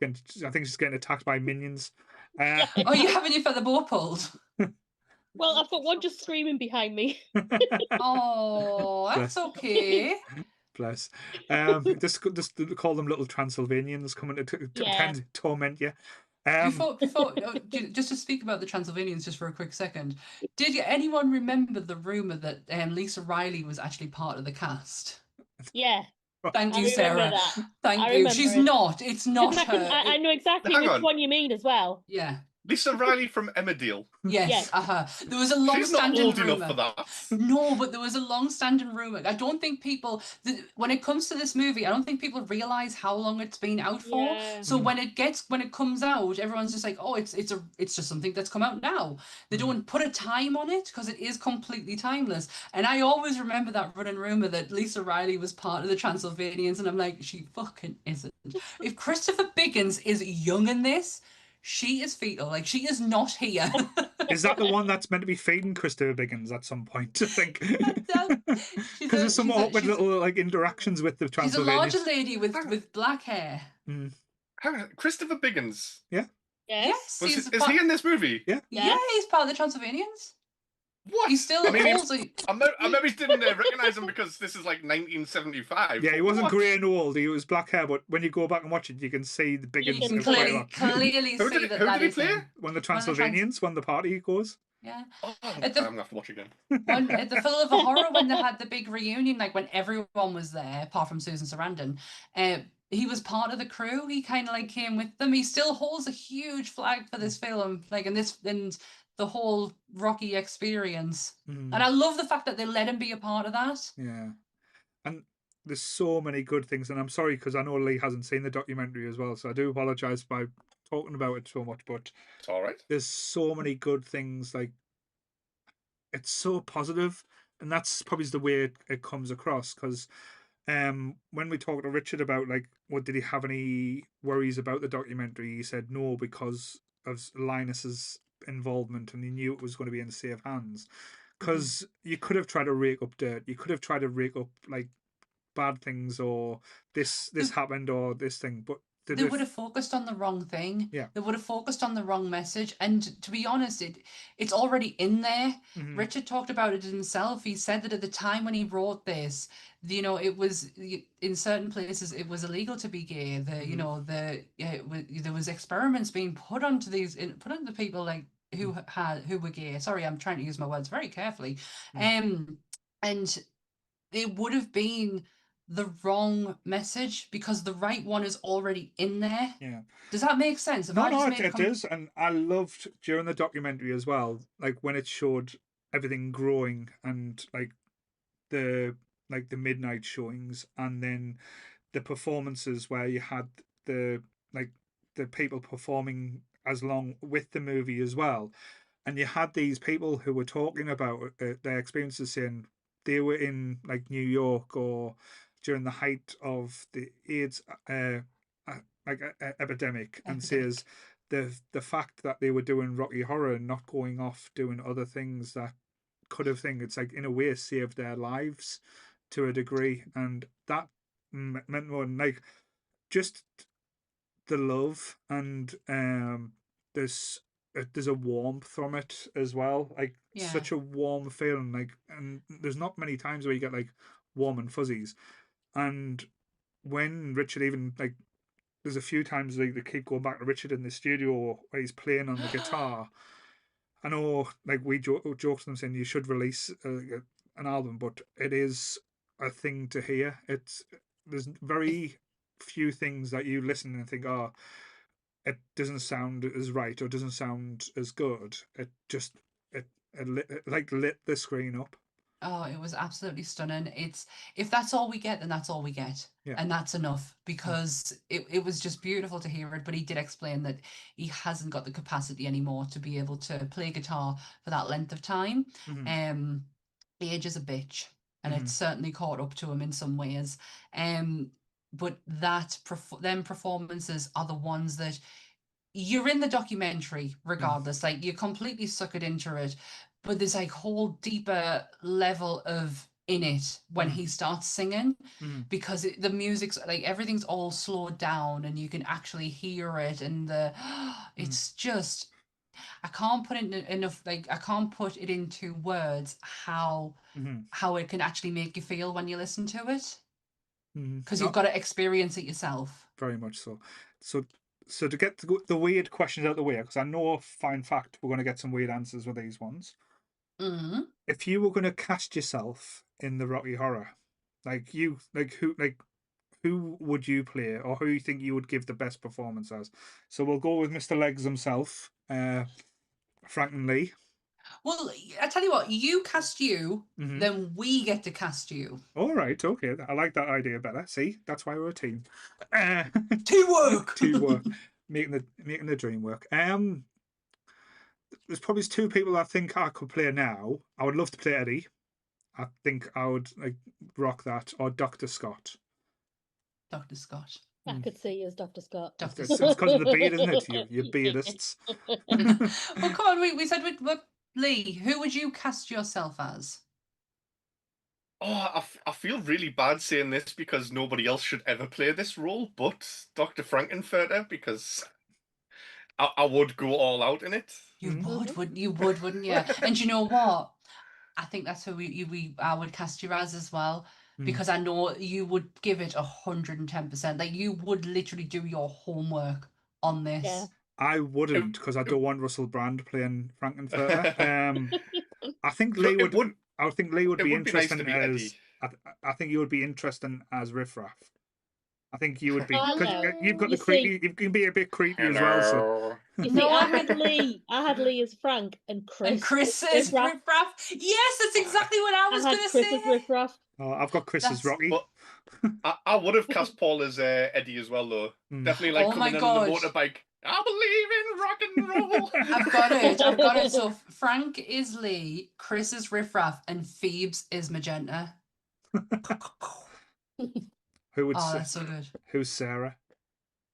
I think she's getting attacked by minions. Oh, you having your feather boa pulled? Well, I've got one just screaming behind me. Oh, that's okay. Bless. Just call them little Transylvanians coming to torment you. Before just to speak about the Transylvanians just for a quick second, did anyone remember the rumor that Lisa Riley was actually part of the cast? Yeah. Thank you, Sarah. Thank you. She's not. It's not her. I know exactly which one you mean as well. Yeah. Lisa Riley from Emmerdale. Yes, There was a long-standing She's not old enough for that. No, but there was a long-standing rumor. I don't think people, when it comes to this movie, I don't think people realize how long it's been out for. Yeah. So when it comes out, everyone's just like, oh, it's just something that's come out now. They don't put a time on it because it is completely timeless. And I always remember that running rumor that Lisa Riley was part of the Transylvanians, and I'm like, she fucking isn't. If Christopher Biggins is young in this, she is fetal. Like, she is not here. Is that the one that's meant to be feeding Christopher Biggins at some point? I think because there's some awkward little like interactions with the Transylvanians. She's a larger lady with black hair. Christopher Biggins. Yeah. Yes. Is he in this movie? Yeah. Yeah, he's part of the Transylvanians. What? He's still. I maybe didn't recognize him because this is like 1975. Yeah, he wasn't grey and old. He was black hair, but when you go back and watch it, you can see the Biggins. You can clearly who see did that he is play? him. When the Transylvanians, when the party goes. Yeah. I'm gonna have to watch again. At the Full of a Horror, when they had the big reunion, like when everyone was there, apart from Susan Sarandon, he was part of the crew. He kind of like came with them. He still holds a huge flag for this film, like and the whole Rocky experience. And I love the fact that they let him be a part of that. Yeah. And there's so many good things, and I'm sorry because I know Lee hasn't seen the documentary as well, so I do apologize by talking about it so much, but it's all right. There's so many good things. Like, it's so positive, and that's probably the way it comes across, because when we talked to Richard about like did he have any worries about the documentary, he said no, because of Linus's involvement, and he knew it was going to be in safe hands, because you could have tried to rake up dirt, you could have tried to rake up like bad things, or this happened, or this thing, but they would have focused on the wrong thing. Yeah. They would have focused on the wrong message. And to be honest, it's already in there. Richard talked about it himself. He said that at the time when he wrote this, it was in certain places it was illegal to be gay. There was experiments being put onto people like who were gay. Sorry, I'm trying to use my words very carefully. Mm. And it would have been the wrong message because the right one is already in there. Yeah. Does that make sense? If No, I just no, made it is, and I loved during the documentary as well, like when it showed everything growing and the the midnight showings, and then the performances where you had the like the people performing as long with the movie as well, and you had these people who were talking about their experiences, saying they were in New York or during the height of the AIDS epidemic, and says the fact that they were doing Rocky Horror and not going off doing other things that could have it's in a way saved their lives to a degree, and that meant more than just the love, and there's a warmth from it as well, Yeah. such a warm feeling, and there's not many times where you get warm and fuzzies, and when Richard even there's a few times they keep going back to Richard in the studio where he's playing on the guitar. I know, we joke to them saying you should release an album, but it is a thing to hear. There's very few things that you listen and think, oh, it doesn't sound as right or doesn't sound as good. It just lit the screen up. Oh, it was absolutely stunning. It's if that's all we get, then that's all we get. Yeah. And that's enough because it was just beautiful to hear it. But he did explain that he hasn't got the capacity anymore to be able to play guitar for that length of time. Mhm. Age is a bitch, and Mhm. it's certainly caught up to him in some ways. But them performances are the ones that you're in the documentary regardless. You completely suck it into it, but there's whole deeper level of in it when he starts singing, because the music's everything's all slowed down and you can actually hear it, and it's just I can't put it enough I can't put it into words how it can actually make you feel when you listen to it, because you've got to experience it yourself. Very much so. So to get the weird questions out of the way, because I know, fine fact, we're going to get some weird answers with these ones. If you were going to cast yourself in the Rocky Horror, who would you play, or who you think you would give the best performance as? So we'll go with Mr. Legs himself, Frank and Lee. Well, I tell you what, you cast you, then we get to cast you. All right, okay, I like that idea better. See, that's why we're a team. Teamwork. Teamwork, making the dream work. There's probably two people I think I could play now. I would love to play Eddie. I think I would rock that, or Dr. Scott. Dr. Scott. I could see you as Dr. Scott. It's because of the beard, isn't it? You beardists. Well, come on, we said with Lee, who would you cast yourself as? Oh, I feel really bad saying this because nobody else should ever play this role, but Dr. Frank-N-Furter, because I would go all out in it. You would, wouldn't you? And you know what? I think that's who I would cast you as well, because I know you would give it 110%. You would literally do your homework on this. Yeah. I wouldn't, because I don't want Russell Brand playing Frank-N-Furter. I think Lee would. I think Lee would be interesting as. I think you would be interesting as Riff Raff. I think you would be, because you've got the creepy. You can be a bit creepy as well. So you see, I had Lee as Frank, and Chris is Riff Raff. Yes, that's exactly what I was going to say. Chris as Riff Raff. Oh, I've got Chris as Rocky. But I would have cast Paul as Eddie as well, though. Definitely coming in on the motorbike. I believe in rock and roll. I've got it. So Frank is Lee, Chris is Riff Raff, and Phoebes is Magenta. Who would? That's so good. Who's Sarah?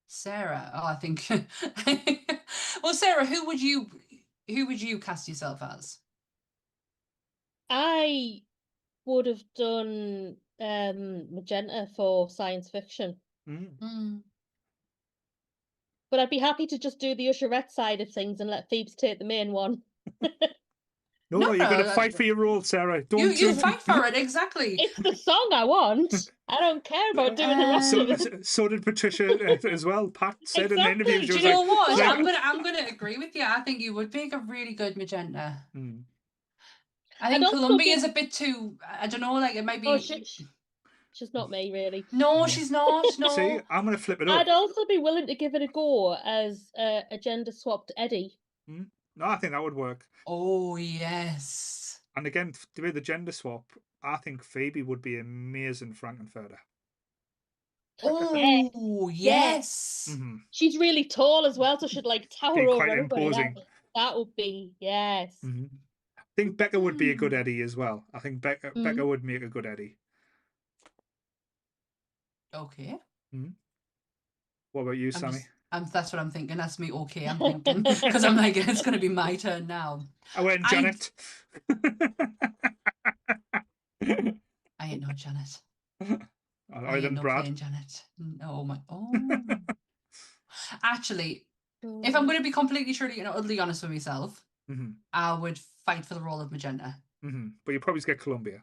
Sarah. Oh, I think. Well, Sarah, who would you cast yourself as? I would have done Magenta for science fiction. But I'd be happy to just do the usherette side of things and let Phoebes take the main one. No, you're going to no, fight for your role, Sarah. Don't You fight for it, exactly. It's the song I want. I don't care about doing the rest of it. So did Patricia as well. Pat said in the interview, Exactly. she Do was you know like, what? like, I'm gonna agree with you. I think you would make a really good Magenta. Mm. I I'd think also Columbia give- is a bit too. I don't know. Like it might be. Oh, she's not me, really. No, she's not. No. See, I'm going to flip it up. I'd also be willing to give it a go as a gender swapped Eddie. No, I think that would work. Oh yes. And again, to be the gender swap, I think Phoebe would be amazing Frank-N-Furter. Oh yes. Mm-hmm. She's really tall as well, so she'd like tower Be over quite everybody. imposing. That would be, yes. Mm-hmm. I think Becca would be a good Eddie as well. I think Becca would make a good Eddie. Okay. What about you, Sammy? That's what I'm thinking. That's me. Okay, I'm thinking because I'm like, it's going to be my turn now. I went Janet. I ain't no Janet. I ain't no Brad. playing Janet. Oh my. Oh. Actually, if I'm going to be completely truly and utterly honest with myself, I would fight for the role of Magenta. But you probably get Columbia.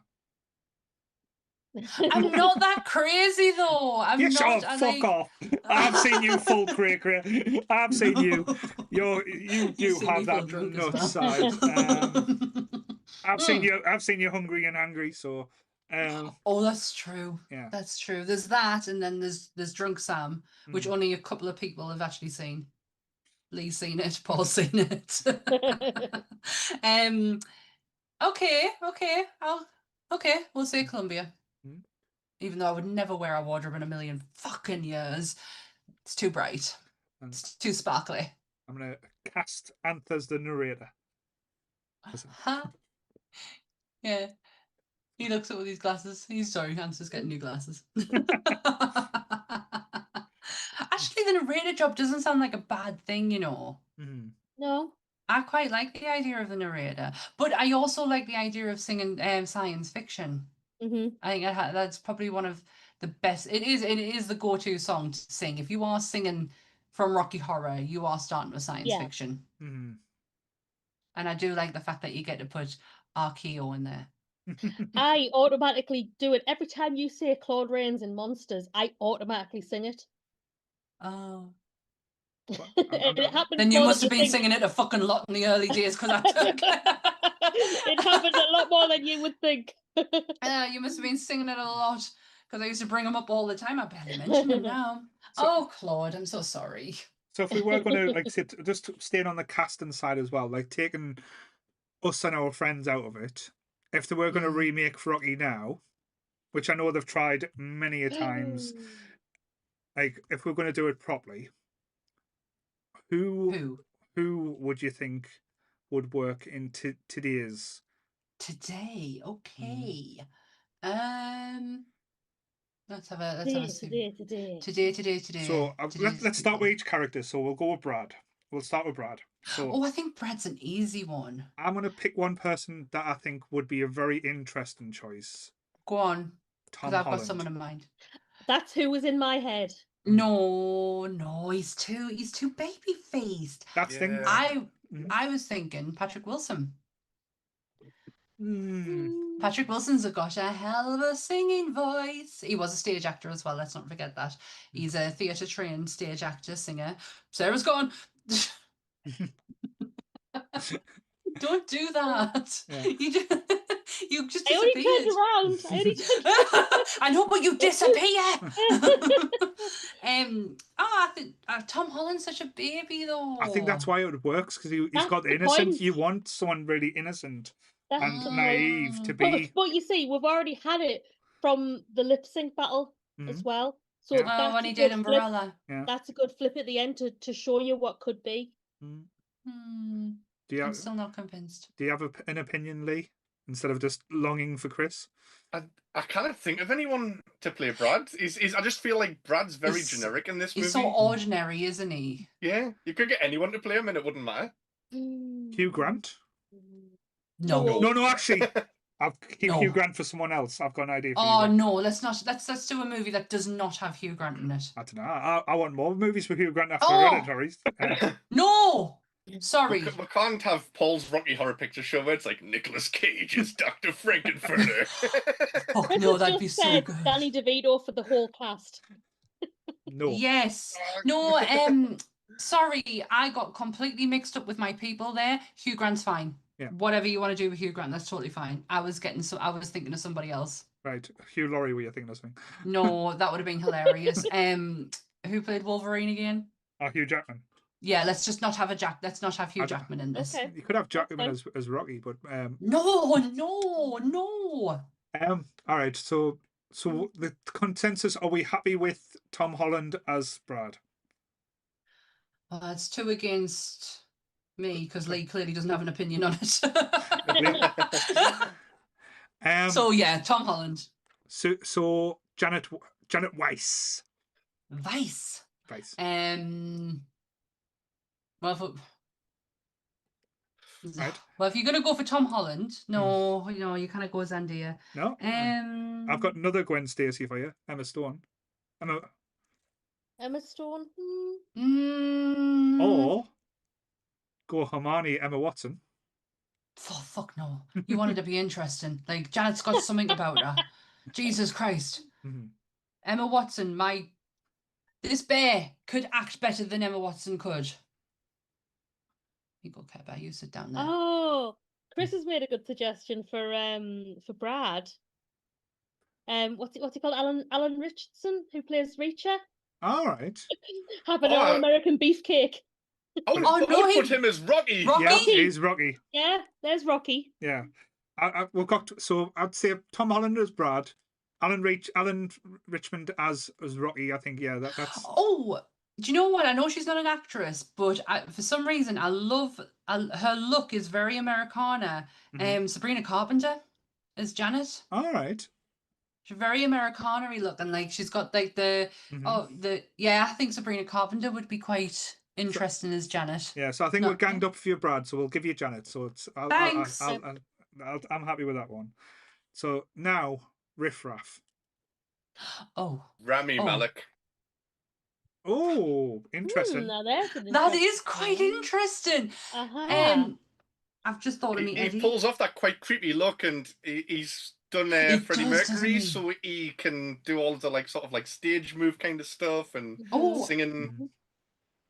I'm not that crazy though. I'm Yes, not. oh, fuck off! I've seen you full cray. I've seen you. You have that nut side. I've seen you. I've seen you hungry and angry. So. Oh, that's true. Yeah, that's true. There's that, and then there's Drunk Sam, which only a couple of people have actually seen. Lee's seen it. Paul's seen it. Okay. We'll say Columbia. Even though I would never wear a wardrobe in a million fucking years. It's too bright. It's too sparkly. I'm gonna cast Antha as the narrator. Yeah. He looks up with his glasses. He's sorry, Antha's getting new glasses. Actually, the narrator job doesn't sound like a bad thing, you know. No. I quite like the idea of the narrator, but I also like the idea of singing science fiction. I think that's probably one of the best. It is the go-to song to sing. If you are singing from Rocky Horror, you are starting with science fiction. And I do like the fact that you get to put Archeo in there. I automatically do it. Every time you say Claude Rains in Monsters, I automatically sing it. Oh. It happened then you must have been singing it a fucking lot in the early days because I took it happened a lot more than you would think. You must have been singing it a lot because I used to bring them up all the time. I barely mention them now. Oh, Claude, I'm so sorry. So if we were going to just staying on the casting side as well, like taking us and our friends out of it, if they were going to remake Rocky now, which I know they've tried many a times, like if we're going to do it properly, who would you think would work in today's? Today, okay. Let's have a today. So let's start with each character. So we'll go with Brad. We'll start with Brad. So I think Brad's an easy one. I'm going to pick one person that I think would be a very interesting choice. Go on. Tom I've Holland. got someone in mind. That's who was in my head. No, he's too baby faced. That's the thing. I was thinking Patrick Wilson. Patrick Wilson's got a hell of a singing voice. He was a stage actor as well. Let's not forget that. He's a theatre trained stage actor, singer. Sarah's gone. Don't do that. Yeah. You just disappeared. I only turned around. I know, but you disappear. I think Tom Holland's such a baby, though. I think that's why it works because he's got the innocent. Point. You want someone really innocent and naive to be. But you see, we've already had it from the lip sync battle as well. So when he did Umbrella, that's a good flip at the end to show you what could be. I'm still not convinced. Do you have an opinion, Lee? Instead of just longing for Chris? I can't think of anyone to play Brad. I just feel like Brad's very generic in this movie. He's so ordinary, isn't he? Yeah, you could get anyone to play him and it wouldn't matter. Hugh Grant? No, actually. Hugh Grant for someone else. I've got an idea for you. Oh no, let's not. Let's do a movie that does not have Hugh Grant in it. I don't know. I want more movies with Hugh Grant after Hereditary. No. Sorry. We can't have Paul's Rocky Horror Picture Show where it's like Nicolas Cage is Dr. Frank-N-Furter. Oh Chris no, has that'd just be so said good. Danny DeVito for the whole cast. No. Yes. No, sorry, I got completely mixed up with my people there. Hugh Grant's fine. Yeah. Whatever you want to do with Hugh Grant, that's totally fine. I was thinking of somebody else. Right. Hugh Laurie, were you thinking of something? No, that would have been hilarious. Who played Wolverine again? Hugh Jackman. Yeah, let's just not have let's not have Hugh Jackman in this. Okay. You could have Jackman fine. as Rocky, but No. all right. So the consensus: are we happy with Tom Holland as Brad? Well, that's 2 against me because Lee clearly doesn't have an opinion on it. So yeah, Tom Holland. So Janet Weiss. Vice. Weiss. Well, Right. Well, if you're gonna go for Tom Holland, no, you kind of go Zendaya. No. I've got another Gwen Stacy for you. Emma Stone. Emma Stone. Or go Hermione, Emma Watson. Oh, fuck no. You wanted to be interesting. Like, Janet's got something about her. Jesus Christ. Emma Watson, this bear could act better than Emma Watson could. You go, Keba, you sit down there. Oh, Chris has made a good suggestion for Brad. What's he called? Alan Richardson, who plays Reacher. All right. Have an all-American beefcake. I would put him as Rocky. Yeah, he's Rocky. Yeah, there's Rocky. Yeah. We've got, so I'd say Tom Holland as Brad, Alan Richmond as Rocky. I think, yeah, that's. Oh, do you know what? I know she's not an actress, but for some reason I love her look is very Americana. Sabrina Carpenter as Janet. All right. She's very Americana-y looking. Like she's got like I think Sabrina Carpenter would be quite interesting as Janet. Yeah, so I think we're ganged up for you, Brad. So we'll give you Janet. So it's Thanks. I'm happy with that one. So now Riff Raff. Oh, Rami Malek. Oh, interesting. Now there's an that interesting is quite one. interesting. I've just thought of me, He Eddie. pulls off that quite creepy look, and he's done Freddie Mercury, so he can do all the like sort of like stage move kind of stuff and singing.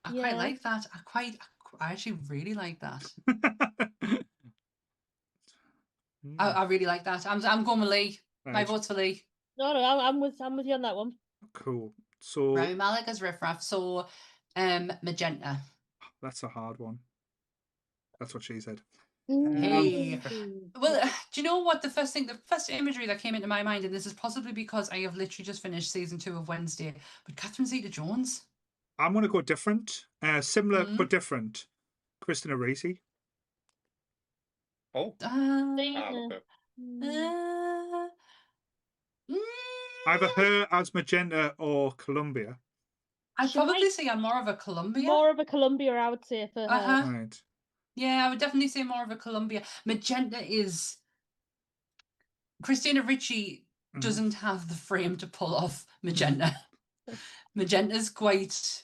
I quite like that. I actually really like that. I really like that. I'm going with Lee. Right. My vote's for Lee. No, I'm with you on that one. Cool. So Rami Malek as Riff Raff. So Magenta. That's a hard one. That's what she said. Hey. Well, do you know what the first imagery that came into my mind, and this is possibly because I have literally just finished season 2 of Wednesday, but Catherine Zeta-Jones. I'm going to go different. Similar but different. Christina Ricci. Oh. Either her as Magenta or Columbia. I'd probably say I'm more of a Columbia. More of a Columbia, I would say, for her. Right. Yeah, I would definitely say more of a Columbia. Magenta is... Christina Ricci doesn't have the frame to pull off Magenta. Magenta's quite...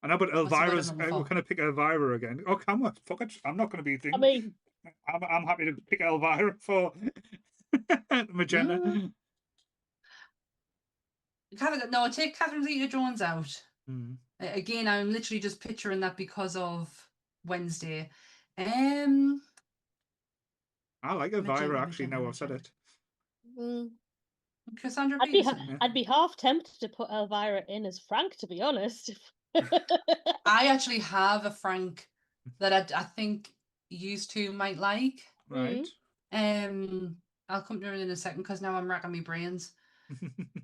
I know, but Elvira's... We're going to pick Elvira again. Oh, come on. Fuck it. I'm not going to be thinking... I mean... I'm happy to pick Elvira for Magenta. No, take Catherine Zeta-Jones out. Again, I'm literally just picturing that because of Wednesday. I like Elvira, actually, now I've said it. Cassandra Peterson. I'd be half tempted to put Elvira in as Frank, to be honest. I actually have a Frank that I think used to might like. Right. I'll come to it in a second because now I'm racking my brains.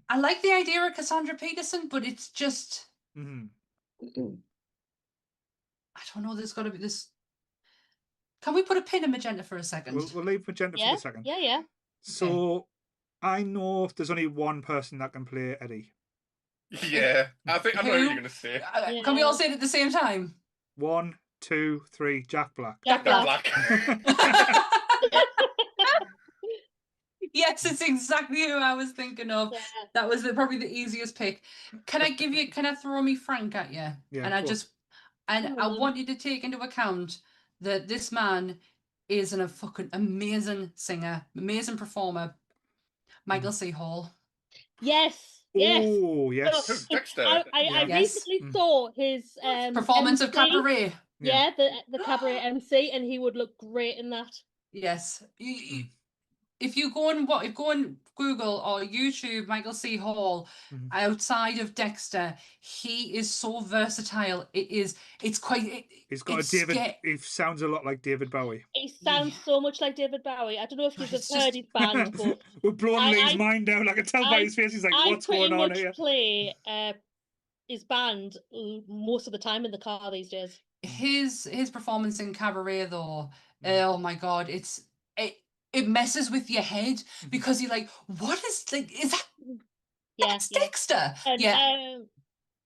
I like the idea of Cassandra Peterson, but it's just I don't know. There's got to be this. Can we put a pin in Magenta for a second? We'll leave Magenta for a second. Yeah. So I know there's only one person that can play Eddie. Yeah, I know what you're going to say. Can we all say it at the same time? 1, 2, 3. Jack Black. Jack Black. Yes, it's exactly who I was thinking of. Yeah. That was probably the easiest pick. Can I throw me Frank at you? Yeah. And And I want you to take into account that this man is a fucking amazing singer, amazing performer, Michael C. Hall. Yes, yes. Oh, yes. So, Dexter. I Yes. recently saw his Performance of MC. Cabaret. Yeah, the cabaret MC, and he would look great in that. Yes. If you go and Google or YouTube Michael C. Hall outside of Dexter, he is so versatile. It's quite. He's got a David. He sounds a lot like David Bowie. He sounds so much like David Bowie. I don't know if you've heard his band, but we're blowing Lee's mind down. I can tell by his face. He's like, "What's going on here?" I pretty much play his band most of the time in the car these days. His performance in Cabaret, though, oh my god, it messes with your head because you're like, what is that? That's Dexter. And,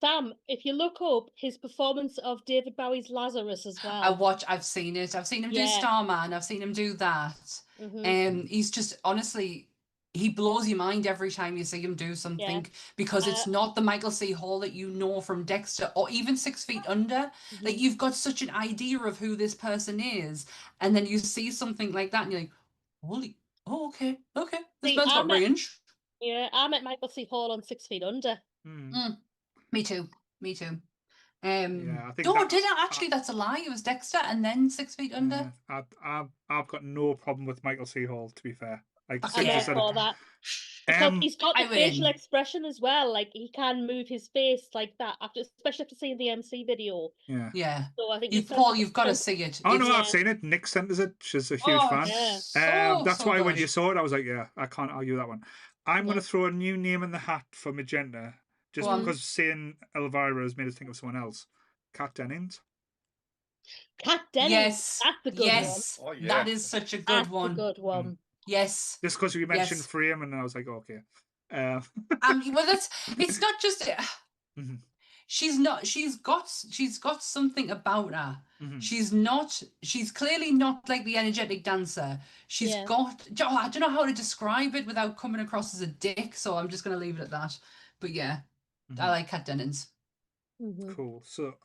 Sam, if you look up his performance of David Bowie's Lazarus as well. I've seen it. I've seen him do Starman. I've seen him do that. He's just, honestly, he blows your mind every time you see him do something because it's not the Michael C. Hall that you know from Dexter or even 6 Feet Under. Like, you've got such an idea of who this person is, and then you see something like that and you're like, okay. This man's got range. Yeah, I met Michael C. Hall on 6 Feet Under. Me too. I think actually that's a lie. It was Dexter and then 6 Feet Under. I've got no problem with Michael C. Hall, to be fair. Like, that. Because he's got the facial expression as well. Like, he can move his face like that, especially after seeing the MC video. Yeah. So I think you've got to see it. Oh no, I've seen it. Nick sent us it. She's a huge fan. That's why when you saw it, I was like, yeah, I can't argue that one. I'm going to throw a new name in the hat for Magenta, just because saying Elvira has made us think of someone else. Kat Dennings. Kat Dennings. Yes. That's a good one. Oh, yeah. That is such a good one. That's a good one. Yes. Just because you mentioned Frame, and I was like, okay. Well, it's not just. She's got something about her. She's clearly not like the energetic dancer. She's got, I don't know how to describe it without coming across as a dick, so I'm just going to leave it at that. But yeah, I like Kat Dennings. Cool. So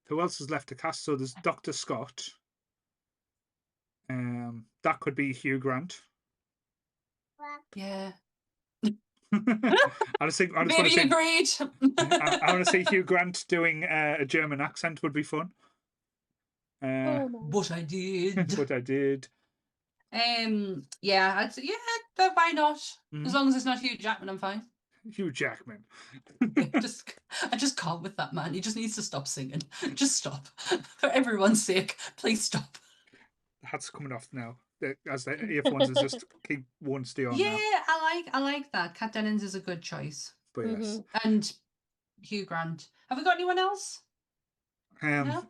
who else is left to cast? So there's Dr. Scott. That could be Hugh Grant. Yeah. I want to see Hugh Grant doing a German accent would be fun. But I did. Yeah, but why not? As long as it's not Hugh Jackman, I'm fine. Hugh Jackman. I just can't with that man. He just needs to stop singing. Just stop. For everyone's sake, please stop. The hat's coming off now. As the earphones is just won't stay on. Yeah, now. I like that. Kat Dennings is a good choice. But yes. And Hugh Grant. Have we got anyone else? No?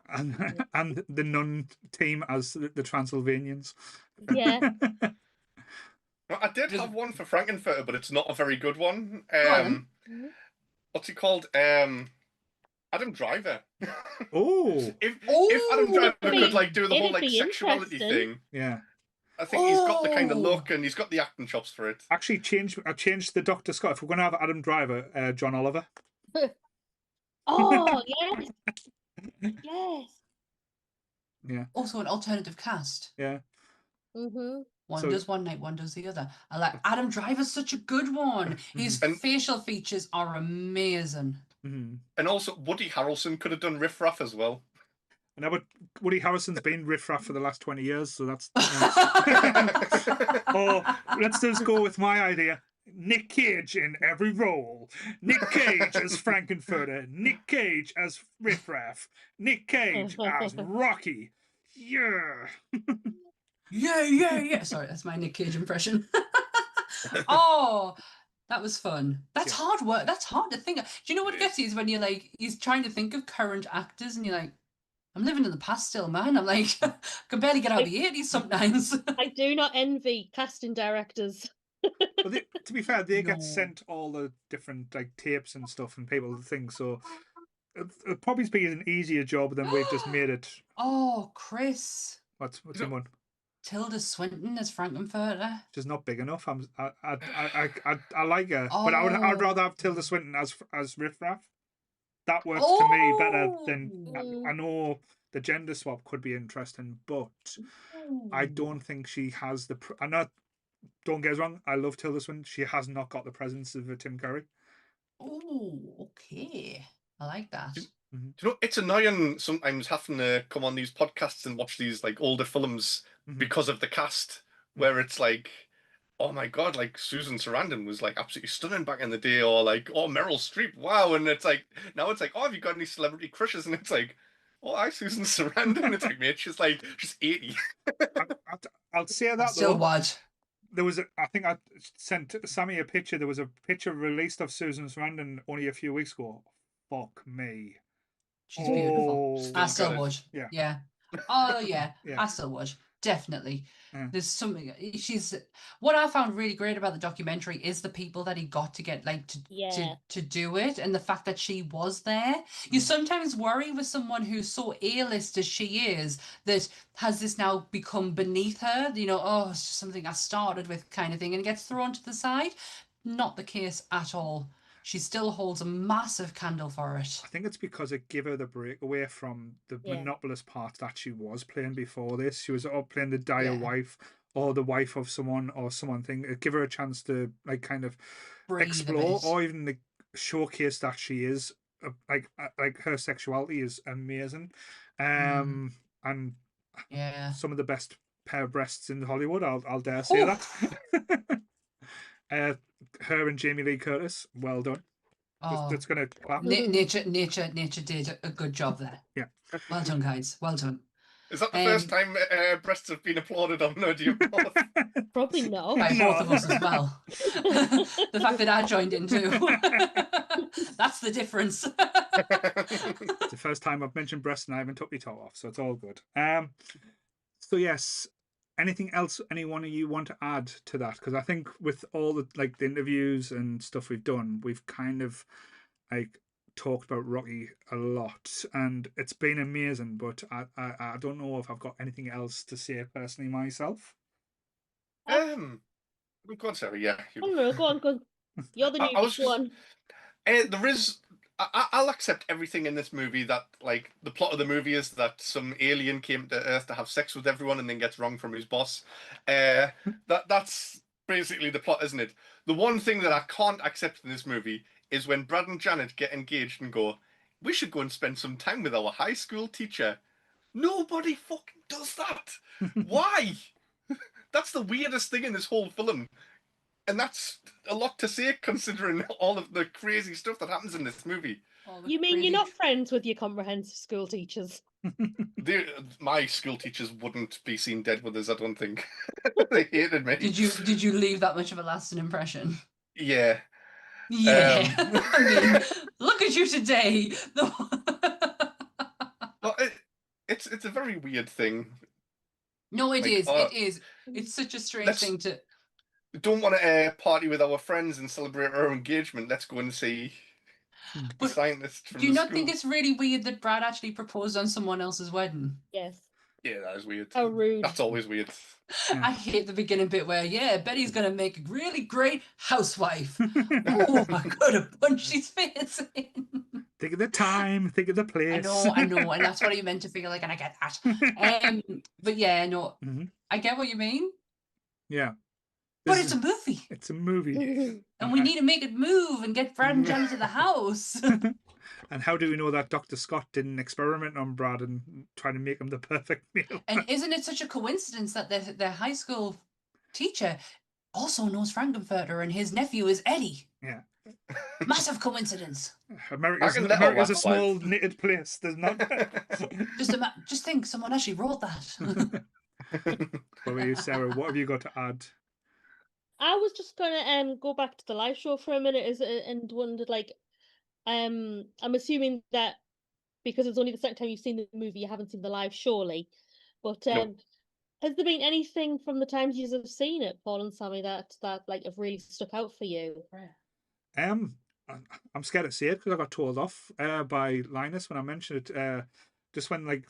and the nun team as the Transylvanians. Yeah. I did have one for Frank-N-Furter, but it's not a very good one. What's he called? Adam Driver. If Adam Driver could do the whole sexuality thing. Yeah. I think he's got the kind of look and he's got the acting chops for it. Actually, I changed the Dr. Scott. If we're going to have Adam Driver, John Oliver. Oh, yes. Yes. Yeah. Also an alternative cast. Yeah. One does one night, one does the other. I like Adam Driver's such a good one. His facial features are amazing. And also Woody Harrelson could have done Riff Raff as well. No, but Woody Harrelson's been Riff Raff for the last 20 years, so that's... Or let's just go with my idea. Nick Cage in every role. Nick Cage as Frank-N-Furter. Nick Cage as Riff Raff. Nick Cage as Rocky. Yeah. Yeah. Sorry, that's my Nick Cage impression. Oh, that was fun. That's hard work. That's hard to think of. Do you know what gets you is when you're trying to think of current actors and you're like, I'm living in the past still, man. I'm like, I can barely get out of the 80s sometimes. I do not envy casting directors. Well, to be fair, they get sent all the different tapes and stuff and people and things, so it'll probably be an easier job than we've just made it. Oh, Chris. What's your one? Tilda Swinton as Frank-N-Furter. She's not big enough. I like her, but I'd rather have Tilda Swinton as Riff Raff. that works to me better than Oh! I know the gender swap could be interesting, but I don't think she has the. I'm not. Don't get us wrong. I love Tilda Swinton. She has not got the presence of a Tim Curry. Oh, okay. I like that. Mhm. Do you know, it's annoying sometimes having to come on these podcasts and watch these like older films Mhm. because of the cast, where it's like, oh my god, like Susan Sarandon was like absolutely stunning back in the day, or like, oh, Meryl Streep, wow, and it's like now it's like, oh, have you got any celebrity crushes? And it's like, oh, hi, Susan Sarandon. It's like, mate, she's 80. I'll say I that still though. watch. There was I think I sent Sammy a picture. There was a picture released of Susan Sarandon only a few weeks ago. Fuck me. She's beautiful. Oh, I Still still got it. watch. Yeah. Yeah. Oh yeah. Yeah. I still watch. Definitely. Yeah. There's something she's what I found really great about the documentary is the people that he got to get like Yeah. to do it, and the fact that she was there. You sometimes worry with someone who's so A-list as she is that has this now become beneath her, you know, oh, it's just something I started with kind of thing, and it gets thrown to the side. Not the case at all. She still holds a massive candle for it. I think it's because it gave her the break away from the Yeah. monopolist part that she was playing before this. She was playing the dire Yeah. wife or the wife of someone or someone thing. It gave her a chance to like kind of Breathe a explore bit. or even like, showcase that she is like her sexuality is amazing, and Yeah. some of the best pair of breasts in Hollywood. I'll dare say that. Her and Jamie Lee Curtis, well done. Oh, That's gonna clap. nature did a good job there. Yeah. Well done, guys. Well done. Is that the first time breasts have been applauded on No Dear Boss? Probably not. By No. both of us as well. The fact that I joined in too. That's the difference. It's the first time I've mentioned breasts and I haven't took my top off, so it's all good. So yes, anything else any one of you want to add to that? Because I think with all the like the interviews and stuff we've done, we've kind of like talked about Rocky a lot, and it's been amazing. But I don't know if I've got anything else to say personally myself. Go on, Sarah. Yeah. I don't know. Go on, go on. You're the I newbie. was Go just- on. There is. I'll accept everything in this movie that, like, the plot of the movie is that some alien came to Earth to have sex with everyone and then gets wrong from his boss. That's basically the plot, isn't it? The one thing that I can't accept in this movie is when Brad and Janet get engaged and go, we should go and spend some time with our high school teacher. Nobody fucking does that. Why? That's the weirdest thing in this whole film. And that's a lot to say considering all of the crazy stuff that happens in this movie. You mean you're not friends with your comprehensive school teachers? My school teachers wouldn't be seen dead with us, I don't think. They hated me. Did you leave that much of a lasting impression? Yeah. Yeah. I mean, look at you today. Well, it's a very weird thing. No, it Like, is. It is. It's such a strange let's- thing to. Don't want to party with our friends and celebrate our engagement. Let's go and see the But scientist from do you the not school. think it's really weird that Brad actually proposed on someone else's wedding? Yes. Yeah, that is weird. How rude. That's always weird. Yeah. I hate the beginning bit where, yeah, Betty's gonna make a really great housewife. Oh, I could have punched his face in. Think of the time, think of the place. I know, and that's what he meant to feel like, and I get that. But yeah, no, I get what you mean. Yeah. But it's a movie. It's a movie. And we need to make it move and get Brad and Janet to the house. And how do we know that Dr. Scott didn't experiment on Brad and try to make him the perfect meal? And isn't it such a coincidence that their high school teacher also knows Frank-N-Furter and his nephew is Eddie? Yeah. Massive coincidence. America's I can let a her small laugh, knitted place. There's not. Just think, someone actually wrote that. What about you, Sarah? What have you got to add? I was just gonna go back to the live show for a minute and wondered like, I'm assuming that because it's only the second time you've seen the movie, you haven't seen the live, surely. But No. has there been anything from the times you have seen it, Paul and Sammy, that like have really stuck out for you? I'm scared to say it because I got told off by Linus when I mentioned it. Just when like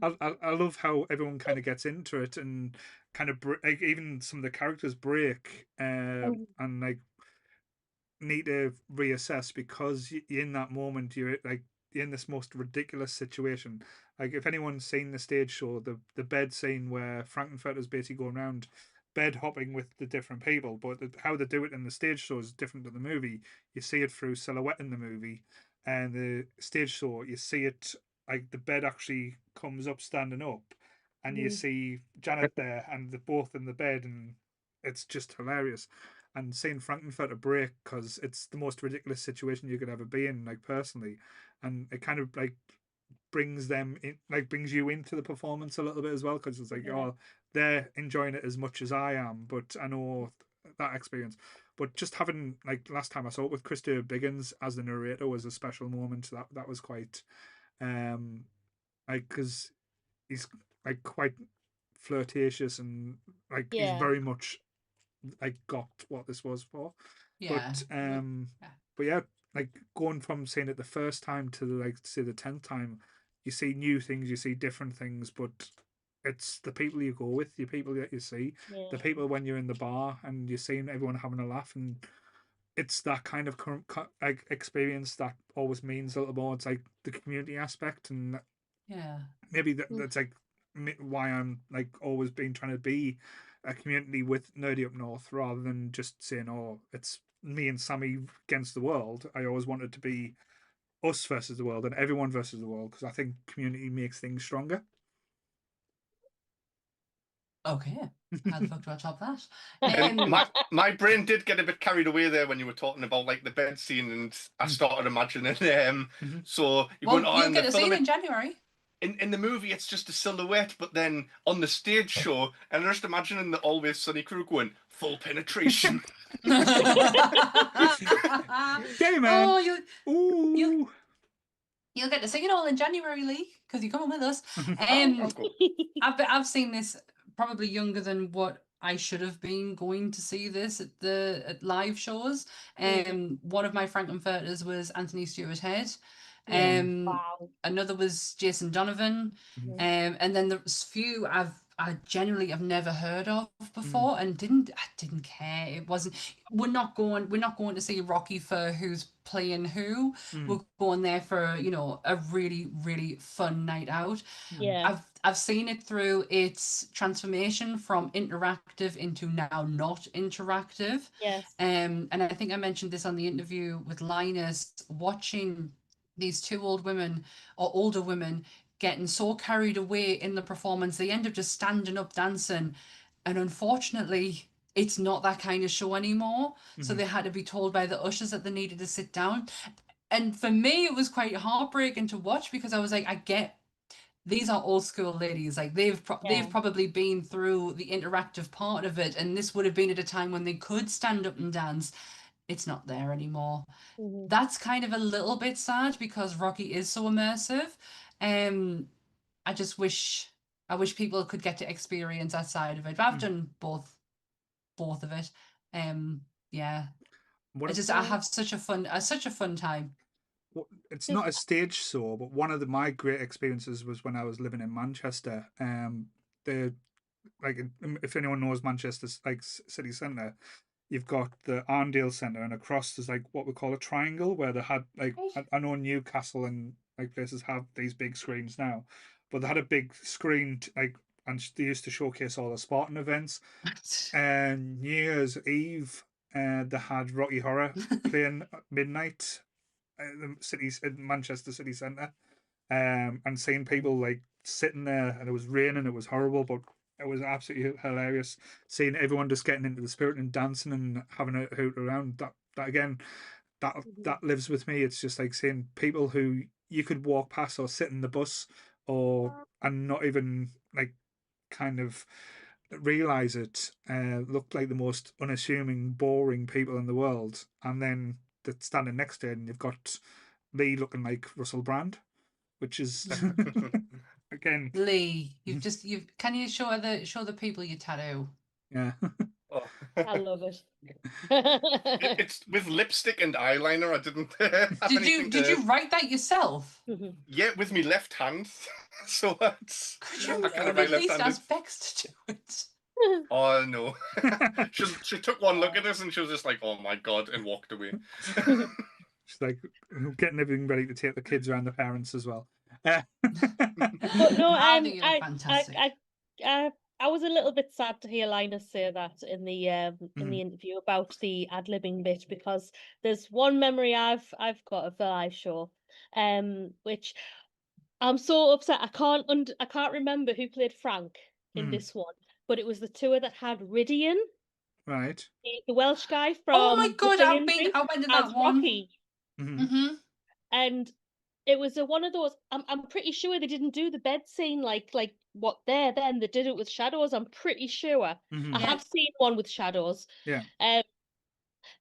I love how everyone kind of gets into it and kind of like even some of the characters break and like need to reassess because in that moment you're like in this most ridiculous situation. Like, if anyone's seen the stage show, the bed scene where Frank-N-Furter is basically going around bed hopping with the different people, but how they do it in the stage show is different to the movie. You see it through silhouette in the movie, and the stage show you see it like the bed actually comes up standing up, and you see Janet there, and they're both in the bed, and it's just hilarious. And seeing Frank-N-Furter break, because it's the most ridiculous situation you could ever be in, like, personally, and it kind of like brings them in, like brings you into the performance a little bit as well, because it's like, oh, they're enjoying it as much as I am, but I know that experience. But just having, like, last time I saw it with Christopher Biggins as the narrator was a special moment. That was quite like, because he's like quite flirtatious, and like he's very much like got what this was for. Yeah. But yeah, like, going from seeing it the first time to, like, say the 10th time, you see new things, you see different things, but it's the people you go with, the people that you see, the people when you're in the bar and you're seeing everyone having a laugh, and it's that kind of like experience that always means a little more. It's like the community aspect, and maybe that's like why I'm like always been trying to be a community with Nerdy Up North, rather than just saying, oh, it's me and Sammy against the world. I always wanted to be us versus the world and everyone versus the world, because I think community makes things stronger. Okay. How the fuck do I top that? My brain did get a bit carried away there when you were talking about, like, the bed scene, and I started imagining so you're going, you'll get a scene in January. In the movie, it's just a silhouette, but then on the stage show, and I'm just imagining the Always Sunny crew going, full penetration. Gay man. Oh, you'll get to see it all in January, Lee, because you're coming with us. I've seen this probably younger than what I should have been going to see this at live shows. One of my Frank-N-Furters was Anthony Stewart Head. Another was Jason Donovan. And then there's few I generally have never heard of before, and I didn't care. It wasn't. We're not going to see Rocky for who's playing who. We're going there for a really, really fun night out. I've seen it through its transformation from interactive into now not interactive. And I think I mentioned this on the interview with Linus, watching these two older women getting so carried away in the performance, they end up just standing up dancing, and unfortunately it's not that kind of show anymore. So they had to be told by the ushers that they needed to sit down, and for me it was quite heartbreaking to watch, because I was like, I get these are old school ladies, like they've probably been through the interactive part of it, and this would have been at a time when they could stand up and dance. It's not there anymore. That's kind of a little bit sad, because Rocky is so immersive. I just wish people could get to experience that side of it. But I've done both of it. I have such a fun time. It's not a stage show, but one of my great experiences was when I was living in Manchester. Like, if anyone knows Manchester's like city centre, you've got the Arndale Centre, and across there's like what we call a triangle, where they had like, I know Newcastle and like places have these big screens now, but they had a big screen and they used to showcase all the sporting events. And New Year's Eve, they had Rocky Horror playing at midnight in Manchester city centre, and seeing people like sitting there, and it was raining, it was horrible, but it was absolutely hilarious seeing everyone just getting into the spirit and dancing and having a hoot around. That again, that lives with me. It's just like seeing people who you could walk past or sit in the bus and not even like kind of realize it, look like the most unassuming, boring people in the world, and then they're standing next to it, and you've got Lee looking like Russell Brand, which is again, Lee, can you show the people your tattoo? Yeah. I love it. It's with lipstick and eyeliner. I didn't have Did you write that yourself? Yeah, with me left hand. So that's Could you at least ask Bex to do it? Oh no. She took one look at us and she was just like, oh my god, and walked away. She's like getting everything ready to take the kids around the parents as well. But no, I think you're fantastic. I was a little bit sad to hear Linus say that in the interview about the ad-libbing bit, because there's one memory I've got of the live show, which I'm so upset I can't remember who played Frank in this one, but it was the tour that had Ridian, Right. the Welsh guy Oh my from the god, Singing Thing, I went to as that one. Rocky, Mm-hmm. and it was one of those. I'm pretty sure they didn't do the bed scene like what they're then. They did it with shadows. I'm pretty sure. I have seen one with shadows. Yeah.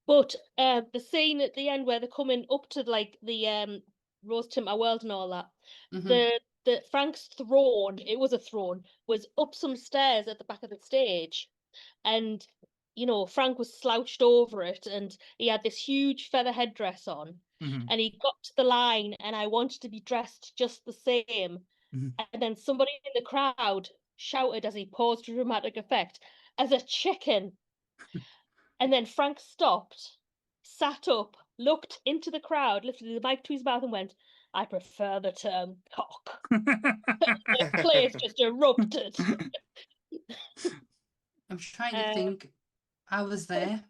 But the scene at the end where they're coming up to like the Rose to My World and all that, the Frank's throne, it was a throne, was up some stairs at the back of the stage, and you know Frank was slouched over it, and he had this huge feather headdress on, and he got to the line, and I wanted to be dressed just the same, and then somebody in the crowd shouted as he paused for dramatic effect, "As a chicken." And then Frank stopped, sat up, looked into the crowd, lifted the mic to his mouth and went, "I prefer the term cock." The place just erupted. I'm trying to think. I was there.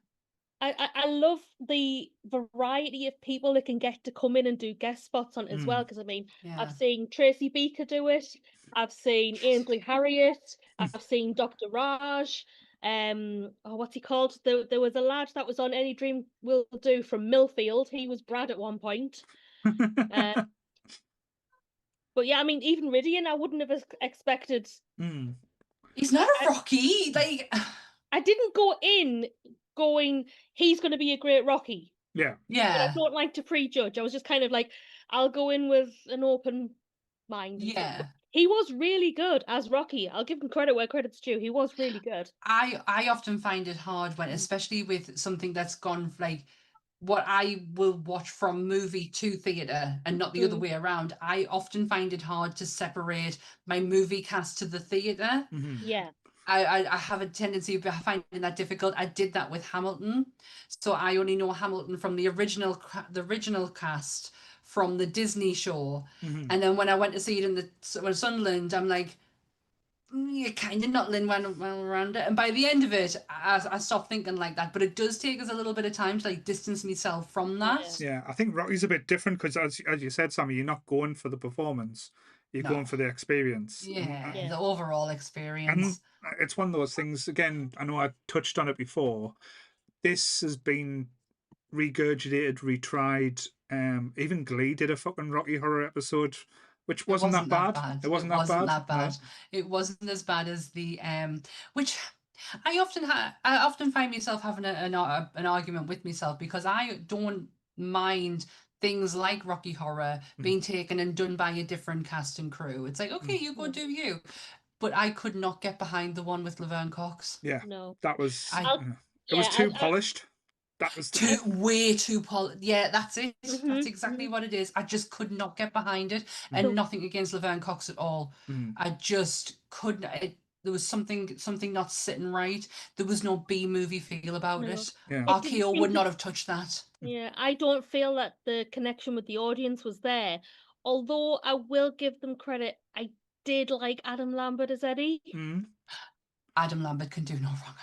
I love the variety of people that can get to come in and do guest spots on it as well, because I mean, Yeah. I've seen Tracy Beaker do it, I've seen Ainsley Harriott, I've seen Dr. Raj, what's he called? There was a lad that was on Any Dream Will Do from Millfield. He was Brad at one point. But yeah, I mean, even Ridian, I wouldn't have expected. He's not a Rocky. Like, I didn't go in going, he's going to be a great Rocky. Yeah. But I don't like to prejudge. I was just kind of like, I'll go in with an open mind. Yeah. He was really good as Rocky. I'll give him credit where credit's due. He was really good. I often find it hard when, especially with something that's gone like what I will watch from movie to theatre and not the other way around. I often find it hard to separate my movie cast to the theatre. Yeah. I have a tendency of finding that difficult. I did that with Hamilton, so I only know Hamilton from the original cast from the Disney show, and then when I went to see it in the Sunderland, I'm like, you're kind of not well around it. And by the end of it, I stopped thinking like that. But it does take us a little bit of time to like distance myself from that. Yeah, I think Rocky's a bit different because, as you said, Sammy, you're not going for the performance. You're going for the experience. Yeah, the overall experience. And it's one of those things, again, I know I touched on it before. This has been regurgitated, retried. Even Glee did a fucking Rocky Horror episode, which wasn't that bad. It wasn't that bad. No. It wasn't as bad as the which I often find myself having an argument with myself, because I don't mind things like Rocky Horror being taken and done by a different cast and crew. It's like, okay, you go do you. But I could not get behind the one with Laverne Cox. Yeah, no, that was it was too polished. That was way too polished. Yeah, that's it. That's exactly what it is. I just could not get behind it, and nothing against Laverne Cox at all. I just couldn't. There was something not sitting right. There was no B movie feel about it. Yeah. RKO would not have touched that. Yeah, I don't feel that the connection with the audience was there. Although I will give them credit, I did like Adam Lambert as Eddie. Adam Lambert can do no wrong.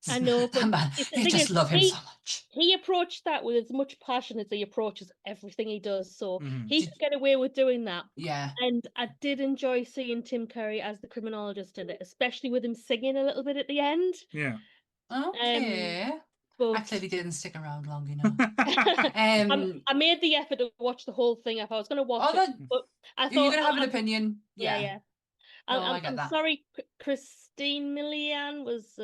I know, but man, you just love him so much. He approached that with as much passion as he approaches everything he does. So he could get away with doing that. Yeah. And I did enjoy seeing Tim Curry as the criminologist in it, especially with him singing a little bit at the end. Yeah. Okay. But I clearly didn't stick around long enough. I made the effort to watch the whole thing if I was going to watch it. But I thought you're going to have an opinion. Yeah. No, I get that. Sorry, Christine Milian was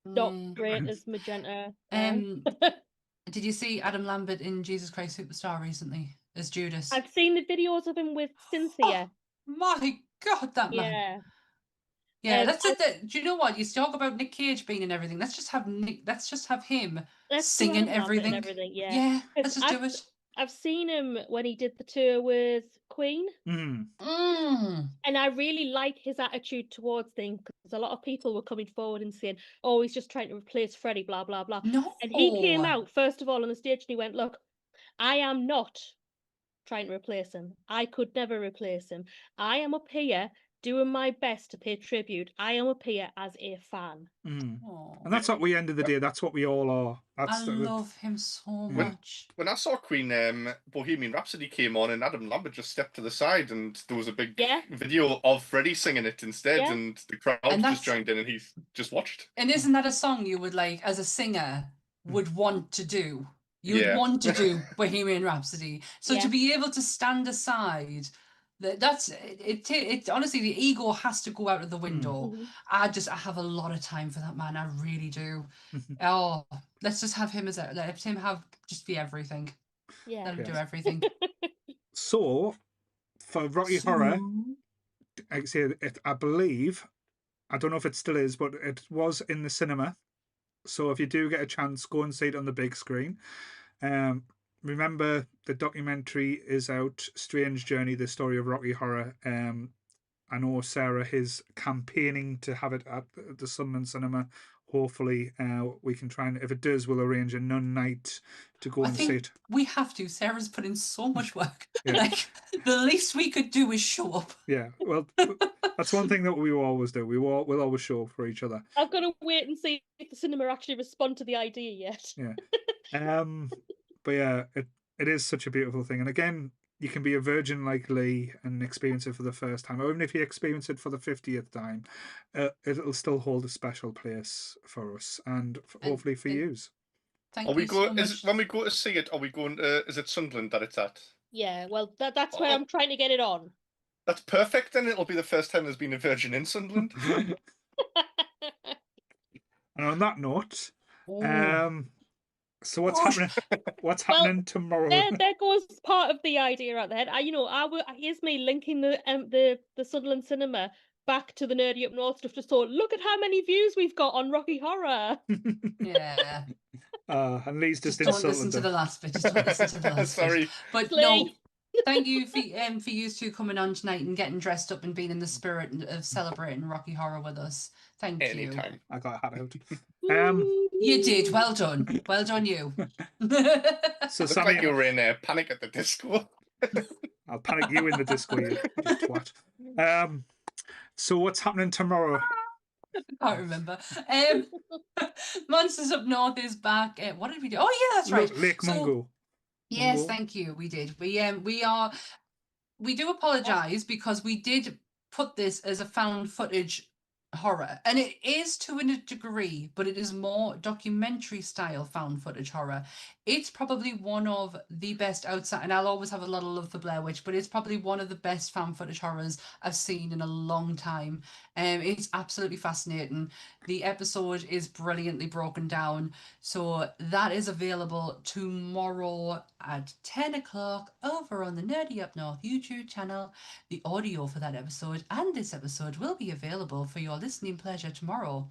not great as Magenta. Did you see Adam Lambert in Jesus Christ Superstar recently as Judas? I've seen the videos of him with Cynthia. Oh, my God, that man. Yeah, that's it. Do you know what? You talk about Nick Cage being in everything. Let's just have him singing everything. Yeah. Let's just do it. I've seen him when he did the tour with Queen, Mm. and I really like his attitude towards things because a lot of people were coming forward and saying, "Oh, he's just trying to replace Freddie," blah blah blah. No. And he came out first of all on the stage and he went, "Look, I am not trying to replace him. I could never replace him. I am up here doing my best to pay tribute. I am up here as a fan." Mm. Aw. And that's what we end of the day. That's what we all are. I That's love him so Yeah. much. When I saw Queen, Bohemian Rhapsody came on, and Adam Lambert just stepped to the side, and there was a big Yeah. video of Freddie singing it instead, Yeah. and the crowd And just that's- joined in, and he just watched. And isn't that a song you would like, as a singer, would want to do? You'd Yeah. want to do Bohemian Rhapsody. So Yeah. to be able to stand aside, that's it. Honestly, the ego has to go out of the window. Mhm. I have a lot of time for that man. I really do. Oh, let's just have him let him just be everything. Yeah. Let him do Yes. everything. So, for Rocky Horror, I believe, I don't know if it still is, but it was in the cinema. So if you do get a chance, go and see it on the big screen. Remember, the documentary is out, Strange Journey, the story of Rocky Horror. I know Sarah is campaigning to have it at the Sunderland Cinema. Hopefully, we can try and, if it does, we'll arrange a nun night to go I and see think it. we have to. Sarah's put in so much work. Yeah. Like, the least we could do is show up. Yeah, well, that's one thing that we will always do. We'll always show for each other. I've got to wait and see if the cinema actually respond to the idea yet. Yeah. But yeah, it is such a beautiful thing. And again, you can be a virgin like Lee and experience it for the first time. Or even if you experience it for the 50th time, it'll still hold a special place for us and hopefully for yous. Thank Are we you go? so much. When we go to see it, are we going to? Is it Sunderland that it's at? Yeah, well, that's where Oh. I'm trying to get it on. That's perfect. Then it'll be the first time there's been a virgin in Sunderland. And on that note, Oh. so what's happening? What's happening tomorrow? There goes part of the idea out there. Here's me linking the Sunderland Cinema back to the Nerdy Up North stuff. Just thought, look at how many views we've got on Rocky Horror. Yeah. And Lee's just Don't insulting listen to them. the last bit. Just don't listen to the last bit. Sorry. But Lee. no, thank you for you two coming on tonight and getting dressed up and being in the spirit of celebrating Rocky Horror with us. Thank you. Anytime. I got a hat out. You did. Well done. Well done, you. So Looked Sammy, like you were in Panic at the Disco. I'll panic you in the disco, you twat. So what's happening tomorrow? Can't remember. Monsters Up North is back. What did we do? Oh yeah, that's right. Lake Mungo. Yes, Mungo. thank you. We did. We do apologise because we did put this as a found footage horror, and it is to a degree, but it is more documentary style found footage horror. It's probably one of the best outside, and I'll always have a lot of love for Blair Witch, but it's probably one of the best found footage horrors I've seen in a long time. It's absolutely fascinating. The episode is brilliantly broken down, so that is available tomorrow at 10 o'clock over on the Nerdy Up North YouTube channel. The audio for that episode and this episode will be available for your listening pleasure tomorrow,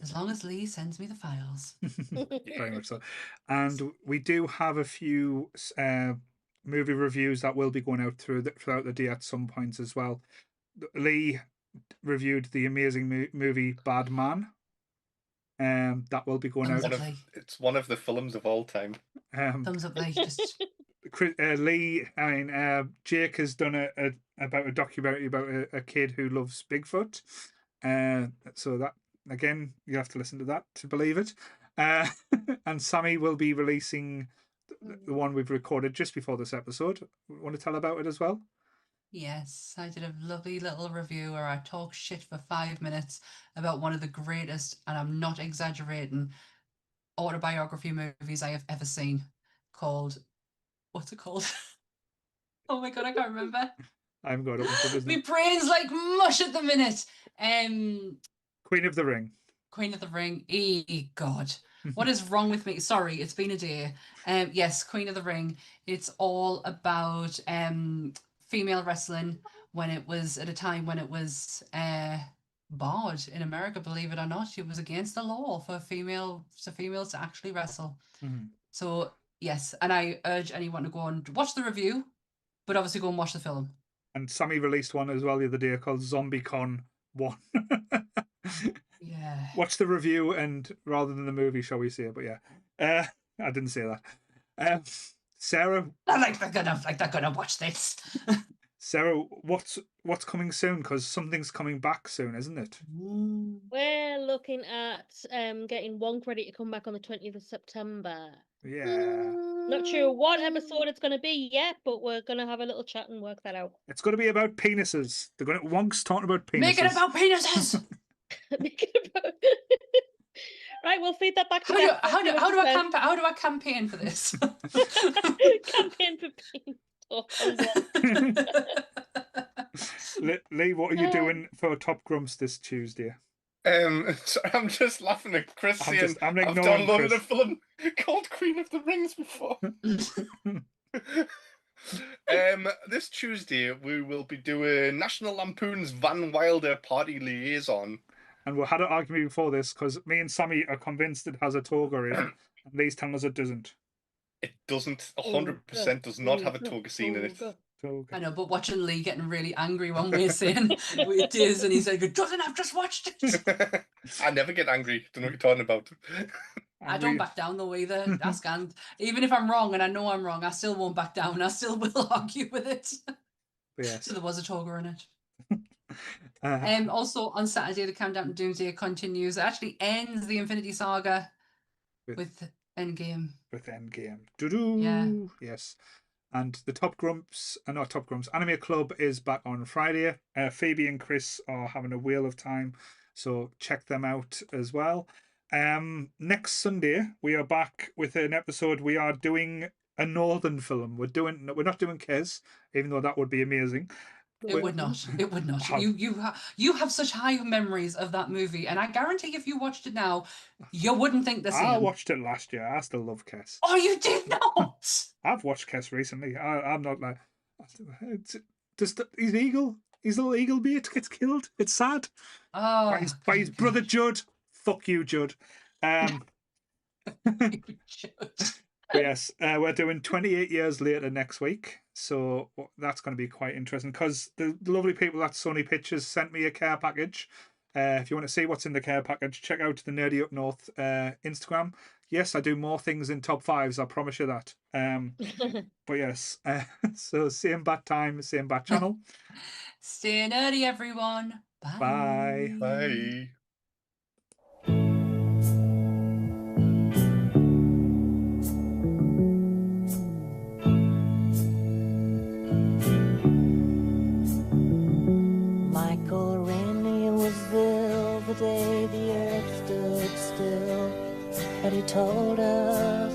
as long as Lee sends me the files. Very much so. And we do have a few movie reviews that will be going out throughout the day at some points as well. Lee reviewed the amazing movie Bad Man. That will be going Thumbs out. up, Lee. It's one of the films of all time. Thumbs up, Lee. Just Lee, Jake has done about a documentary about a kid who loves Bigfoot. So that, again, you have to listen to that to believe it. And Sammy will be releasing the one we've recorded just before this episode. Want to tell about it as well? yes, I did a lovely little review where I talk shit for 5 minutes about one of the greatest, and I'm not exaggerating, autobiography movies I have ever seen, called, what's it called? Oh my god, I can't remember. I haven't got it. My brain's like mush at the minute. Queen of the Ring. Queen of the Ring. God, what is wrong with me? Sorry, it's been a day. Yes, Queen of the Ring. It's all about female wrestling when it was at a time when it was barred in America. Believe it or not, it was against the law for females to actually wrestle. Mhm. So Yes, and I urge anyone to go and watch the review, but obviously go and watch the film. And Sammy released one as well the other day called ZombieCon 1. Yeah. Watch the review and rather than the movie, shall we say? But yeah, I didn't say that. Sarah, They're gonna watch this. Sarah, what's coming soon? Because something's coming back soon, isn't it? We're looking at getting Wonk ready to come back on the 20th of September. Yeah. Not sure what episode it's going to be yet, but we're going to have a little chat and work that out. It's going to be about penises. They're going to Wonk's talking about penises. Make it about penises. Right, we'll feed that back to How do I campaign for this? Campaign for penis talk. Lee, what are you doing for Top Grumps this Tuesday? So I'm just laughing at Chris saying I'm I've ignoring downloaded Chris. a film called Queen of the Rings before. This Tuesday we will be doing National Lampoon's Van Wilder Party Liaison. And we had an argument before this because me and Sammy are convinced it has a toga in, and Lee's telling us it doesn't. It doesn't. 100% does not have a toga scene in it. Toga. I know, but watching Lee getting really angry one way saying it is, and he's like, "It doesn't. I've just watched it." I never get angry. Don't know what you're talking about. I don't back down though either. Ask and even if I'm wrong and I know I'm wrong, I still won't back down. I still will argue with it. Yes. So there was a toga in it. Also on Saturday, the countdown to Doomsday continues. It actually ends the Infinity Saga with Endgame. With Endgame. Doo-doo. Yeah. Yes. And the Anime Club is back on Friday. Phoebe and Chris are having a whale of time, so check them out as well. Next Sunday we are back with an episode. We are doing a northern film. We're not doing Kes, even though that would be amazing. It would not. You have such high memories of that movie, and I guarantee if you watched it now, you wouldn't think the same. I watched it last year. I still love Kes. Oh, you did not. I've watched Kes recently. I'm not like his little eagle mate gets killed. It's sad. Oh, by his brother Judd. Fuck you, Judd. But yes, we're doing 28 years later next week, so that's going to be quite interesting because the lovely people at Sony Pictures sent me a care package. If you want to see what's in the care package, check out the Nerdy Up North Instagram. Yes, I do more things in top fives, I promise you that. But yes, so same bat time, same bat channel. Stay nerdy, everyone. Bye. Bye. Michael Rennie was there the day the earth stood still, but he told us